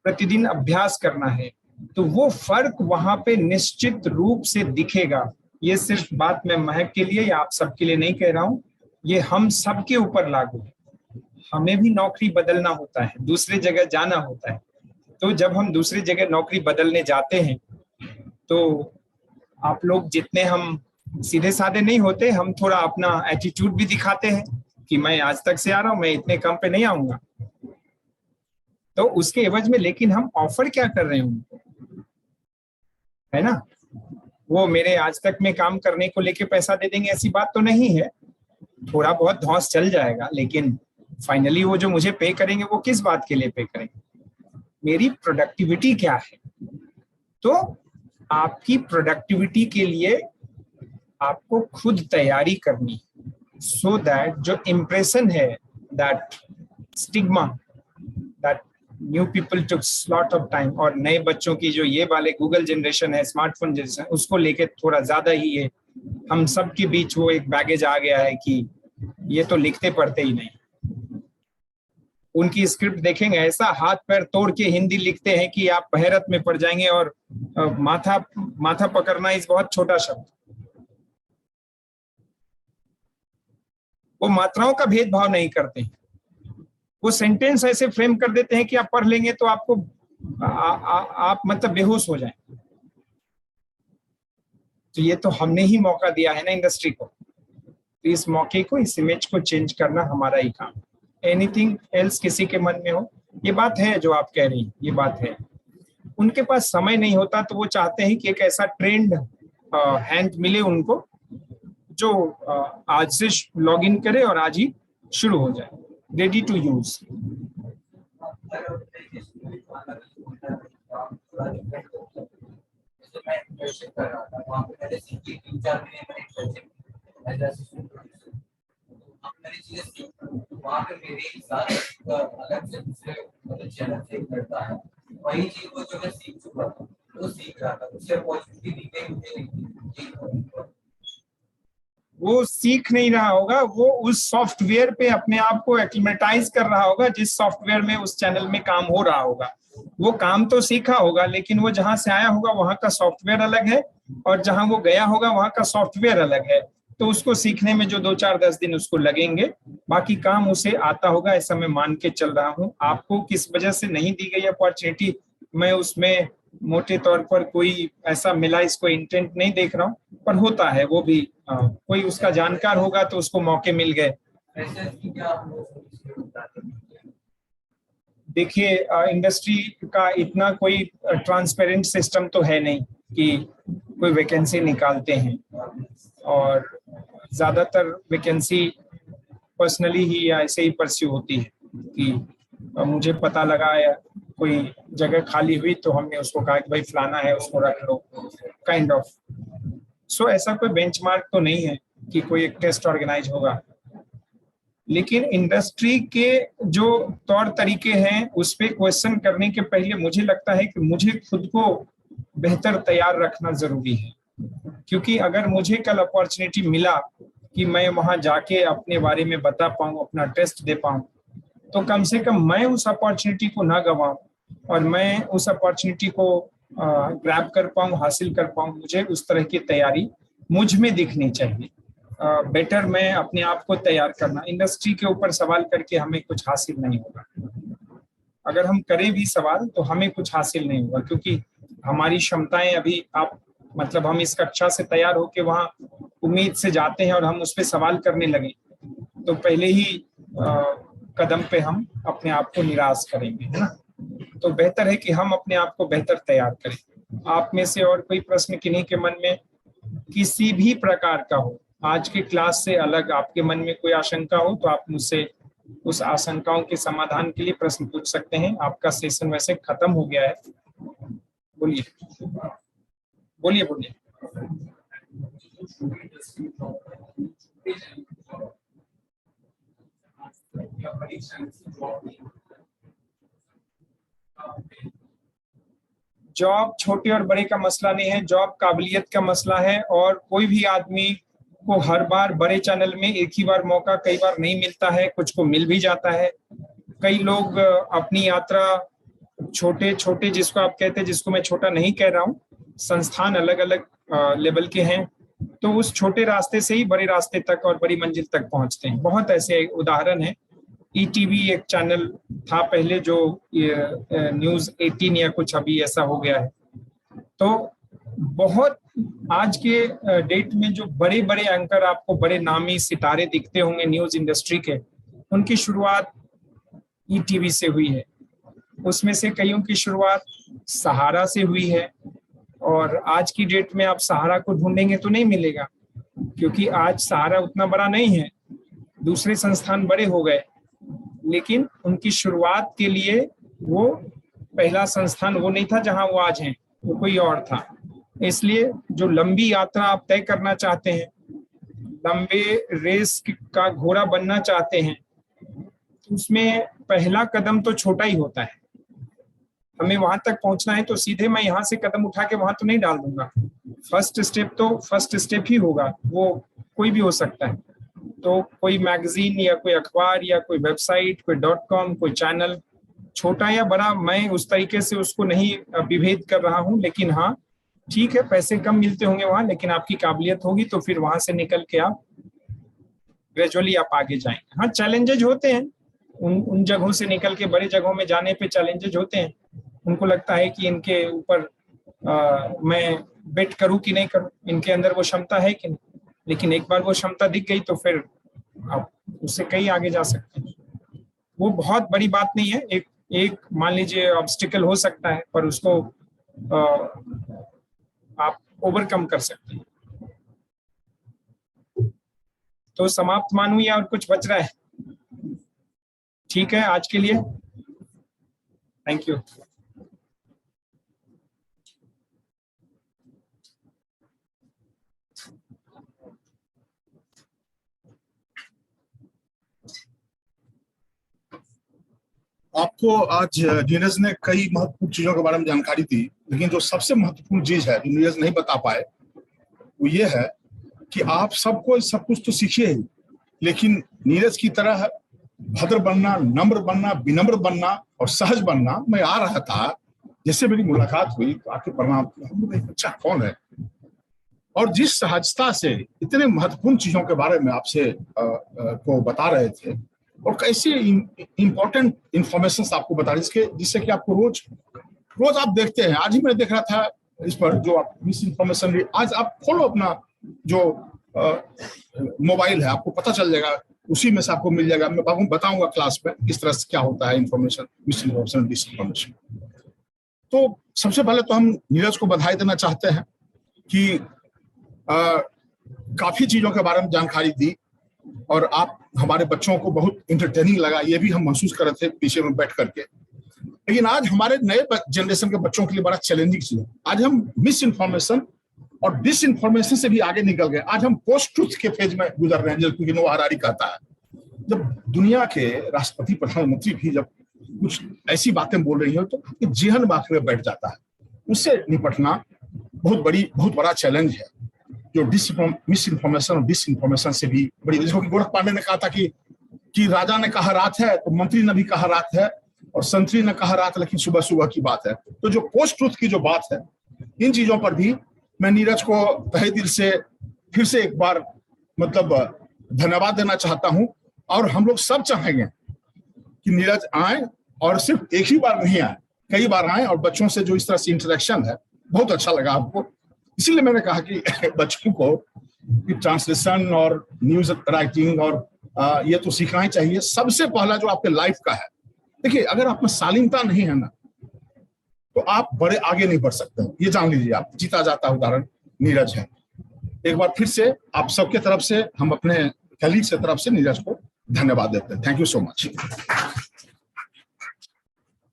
Speaker 2: प्रतिदिन अभ्यास करना है, तो वो फर्क वहां पे निश्चित रूप से दिखेगा. ये सिर्फ बात मैं महक के लिए या आप सबके लिए नहीं कह रहा हूं, ये हम सबके ऊपर लागू है. हमें भी नौकरी बदलना होता है, दूसरी जगह जाना होता है. तो जब हम दूसरी जगह नौकरी बदलने जाते हैं तो आप लोग जितने हम सीधे साधे नहीं होते, हम थोड़ा अपना एटीट्यूड भी दिखाते हैं कि मैं आज तक से आ रहा हूं, मैं इतने कम पे नहीं आऊंगा. तो उसके एवज में लेकिन हम ऑफर क्या कर रहे हैं उनको, है ना? वो मेरे आज तक में काम करने को लेके पैसा दे देंगे, ऐसी बात तो नहीं है. थोड़ा बहुत धौंस चल जाएगा, लेकिन फाइनली वो जो मुझे पे करेंगे वो किस बात के लिए पे करेंगे? मेरी प्रोडक्टिविटी क्या है. तो आपकी प्रोडक्टिविटी के लिए आपको खुद तैयारी करनी, सो दैट जो इम्प्रेशन है, that stigma, that new people took lot of time, और नए बच्चों की जो ये वाले गूगल जनरेशन है, स्मार्टफोन जनरेशन, उसको लेके थोड़ा ज्यादा ही ये हम सब के बीच वो एक बैगेज आ गया है कि ये तो लिखते पढ़ते ही नहीं. उनकी स्क्रिप्ट देखेंगे, ऐसा हाथ पैर तोड़ के हिंदी लिखते हैं कि आप हैरत में पड़ जाएंगे. और माथा पकड़ना इस बहुत छोटा शब्द, वो मात्राओं का भेदभाव नहीं करते हैं. वो सेंटेंस ऐसे फ्रेम कर देते हैं कि आप पढ़ लेंगे तो आपको आप मतलब बेहोश हो जाएं. तो ये तो हमने ही मौका दिया है ना इंडस्ट्री को, तो इस मौके को, इस इमेज को चेंज करना हमारा ही काम. एनीथिंग एल्स किसी के मन में हो, ये बात है जो आप कह रही हैं, ये बात है. उनके पास समय नहीं होता तो वो चाहते हैं कि एक ऐसा ट्रेंड हैंड मिले उनको जो आज से लॉग इन करे और आज ही शुरू हो जाए, रेडी टू यूज.
Speaker 5: मैंने चीजें सीखी, वहाँ पे मेरे साथ अलग से दूसरे मतलब चैनल से करता है, वही चीज को जो मैं सीख चुका था वो सीख रहा था, उससे अपॉर्चुनिटी दी गई मुझे.
Speaker 2: वो सीख नहीं रहा होगा, वो उस सॉफ्टवेयर पे अपने आप को एक्लिमेटाइज कर रहा होगा जिस सॉफ्टवेयर में उस चैनल में काम हो रहा होगा. वो काम तो सीखा होगा, लेकिन वो जहां से आया होगा वहां का सॉफ्टवेयर अलग है, और जहां वो गया होगा वहां का सॉफ्टवेयर अलग है. तो उसको सीखने में जो 2-4-10 दिन उसको लगेंगे, बाकी काम उसे आता होगा, ऐसा मैं मान के चल रहा हूँ. आपको किस वजह से नहीं दी गई अपॉर्चुनिटी, मैं उसमें मोटे तौर पर कोई ऐसा मिला इसको इंटेंट नहीं देख रहा हूँ, पर होता है वो भी. कोई उसका जानकार होगा तो उसको मौके मिल गए. देखिए, इंडस्ट्री का इतना कोई ट्रांसपेरेंट सिस्टम तो है नहीं कि कोई वैकेंसी निकालते हैं, और ज्यादातर वैकेंसी पर्सनली ही ऐसे ही परस्यू होती है कि मुझे पता लगा या कोई जगह खाली हुई तो हमने उसको कहा कि भाई फलाना है, उसको रख लो, काइंड ऑफ. सो ऐसा कोई बेंचमार्क तो नहीं है कि कोई एक टेस्ट ऑर्गेनाइज होगा, लेकिन इंडस्ट्री के जो तौर तरीके हैं उस पर क्वेश्चन करने के पहले मुझे लगता है कि मुझे खुद को बेहतर तैयार रखना जरूरी है. क्योंकि अगर मुझे कल अपॉर्चुनिटी मिला कि मैं वहां जाके अपने बारे में बता पाऊं, अपना टेस्ट दे पाऊं, तो कम से कम मैं उस अपॉर्चुनिटी को ना गवाऊं और मैं उस अपॉर्चुनिटी को ग्रैब कर पाऊं, हासिल कर पाऊं. मुझे उस तरह की तैयारी मुझ में दिखनी चाहिए. बेटर में अपने आप को तैयार करना। इंडस्ट्री के ऊपर सवाल करके हमें कुछ हासिल नहीं होगा। अगर हम करें भी सवाल तो हमें कुछ हासिल नहीं होगा, क्योंकि हमारी क्षमताएं अभी आप मतलब हम इस कक्षा से तैयार होके वहां उम्मीद से जाते हैं और हम उस पर सवाल करने लगे तो पहले ही कदम पे हम अपने आप को निराश करेंगे, है ना। तो बेहतर है कि हम अपने आप को बेहतर तैयार करें। आप में से और कोई प्रश्न किन्हीं के मन में किसी भी प्रकार का हो, आज की क्लास से अलग आपके मन में कोई आशंका हो तो आप मुझसे उस आशंकाओं के समाधान के लिए प्रश्न पूछ सकते हैं। आपका सेशन वैसे खत्म हो गया है। बोलिए बोलिए बोलिए। जॉब छोटे और बड़े का मसला नहीं है, जॉब काबिलियत का मसला है। और कोई भी आदमी को हर बार बड़े चैनल में एक ही बार मौका कई बार नहीं मिलता है, कुछ को मिल भी जाता है। कई लोग अपनी यात्रा छोटे छोटे, जिसको आप कहते हैं, जिसको मैं छोटा नहीं कह रहा हूँ, संस्थान अलग अलग लेवल के हैं, तो उस छोटे रास्ते से ही बड़े रास्ते तक और बड़ी मंजिल तक पहुंचते हैं। बहुत ऐसे उदाहरण हैं। ईटीवी एक चैनल था पहले जो न्यूज 18 या कुछ अभी ऐसा हो गया है। तो बहुत आज के डेट में जो बड़े बड़े एंकर आपको बड़े नामी सितारे दिखते होंगे न्यूज इंडस्ट्री के, उनकी शुरुआत ईटीवी से हुई है। उसमें से कईयों की शुरुआत सहारा से हुई है। और आज की डेट में आप सहारा को ढूंढेंगे तो नहीं मिलेगा, क्योंकि आज सहारा उतना बड़ा नहीं है, दूसरे संस्थान बड़े हो गए। लेकिन उनकी शुरुआत के लिए वो पहला संस्थान वो नहीं था जहां वो आज हैं, वो कोई और था। इसलिए जो लंबी यात्रा आप तय करना चाहते हैं, लंबे रेस का घोड़ा बनना चाहते हैं, उसमें पहला कदम तो छोटा ही होता है। हमें वहां तक पहुंचना है तो सीधे मैं यहाँ से कदम उठा के वहां तो नहीं डाल दूंगा। फर्स्ट स्टेप तो फर्स्ट स्टेप ही होगा, वो कोई भी हो सकता है। तो कोई मैगजीन या कोई अखबार या कोई वेबसाइट, कोई .com, कोई चैनल, छोटा या बड़ा, मैं उस तरीके से उसको नहीं विभेद कर रहा हूँ। लेकिन हाँ ठीक है, पैसे कम मिलते होंगे वहां, लेकिन आपकी काबिलियत होगी तो फिर वहां से निकल के आप ग्रेजुअली आप आगे जाएंगे। हाँ चैलेंजेज होते हैं, उन जगहों से निकल के बड़े जगहों में जाने पे चैलेंजेज होते हैं। उनको लगता है कि इनके ऊपर मैं बेट करूं कि नहीं करूं, इनके अंदर वो क्षमता है कि नहीं। लेकिन एक बार वो क्षमता दिख गई तो फिर आप उससे कहीं आगे जा सकते हैं। वो बहुत बड़ी बात नहीं है, एक मान लीजिए ऑब्स्टिकल हो सकता है, पर उसको आप ओवरकम कर सकते हैं। तो समाप्त मानूं या और कुछ बच रहा है? ठीक है आज के लिए, थैंक यू।
Speaker 6: आपको आज नीरज ने कई महत्वपूर्ण चीजों के बारे में जानकारी दी, लेकिन जो सबसे महत्वपूर्ण चीज है जो नीरज नहीं बता पाए वो ये है कि आप सबको सब कुछ तो सीखिए ही, लेकिन नीरज की तरह भद्र बनना, नम्र बनना, विनम्र बनना और सहज बनना। मैं आ रहा था, जैसे मेरी मुलाकात हुई तो आके प्रणाम किया, बच्चा कौन है, और जिस सहजता से इतने महत्वपूर्ण चीजों के बारे में आपसे को बता रहे थे और कैसे इंपॉर्टेंट इंफॉर्मेशन आपको बता रहे, जिससे कि आपको रोज आप देखते हैं। आज ही मैं देख रहा था इस पर जो आप मिस इन्फॉर्मेशन, आज आप खोलो अपना जो मोबाइल है, आपको पता चल जाएगा, उसी में से आपको मिल जाएगा। मैं बताऊंगा क्लास में किस तरह से क्या होता है information, misinformation, disinformation. तो सबसे पहले तो हम नीरज को बधाई देना चाहते हैं कि काफी चीजों के बारे में जानकारी दी और आप हमारे बच्चों को बहुत इंटरटेनिंग लगा, ये भी हम महसूस कर रहे थे पीछे में बैठ करके। लेकिन आज हमारे नए जनरेशन के बच्चों के लिए बड़ा चैलेंजिंग चीज है। आज हम मिस इन्फॉर्मेशन और डिस इन्फॉर्मेशन से भी आगे निकल गए। आज हम पोस्ट ट्रुथ के फेज में गुजर रहे हैं, जो कि नोआ हरारी कहता है। जब दुनिया के राष्ट्रपति, प्रधानमंत्री भी जब कुछ ऐसी बातें बोल रही हो तो जेहन बात में बैठ जाता है। उससे निपटना बहुत बड़ा चैलेंज है, जो मिस इन्फॉर्मेशन और डिस इन्फॉर्मेशन से भी बड़ी। जैसे गोरख पांडे ने कहा था कि राजा ने कहा रात है तो मंत्री ने भी कहा रात है, और संतरी ने कहा रात, लेकिन सुबह सुबह की बात है। तो जो पोस्ट ट्रुथ की जो बात है, इन चीजों पर भी मैं नीरज को तहे दिल से फिर से एक बार मतलब धन्यवाद देना चाहता हूं। और हम लोग सब चाहेंगे कि नीरज आए, और सिर्फ एक ही बार नहीं आए, कई बार आए, और बच्चों से जो इस तरह से इंटरेक्शन है बहुत अच्छा लगा आपको। इसीलिए मैंने कहा कि बच्चों को ट्रांसलेशन और न्यूज राइटिंग और ये तो सीखना ही चाहिए। सबसे पहला जो आपके लाइफ का है, देखिए अगर आप में शालीनता नहीं है ना, तो आप बड़े आगे नहीं बढ़ सकते। ये जान लीजिए, आप जीता जाता उदाहरण नीरज है। एक बार फिर से आप सबके तरफ से, हम अपने कलीग से तरफ से नीरज को धन्यवाद देते हैं। Thank you so much.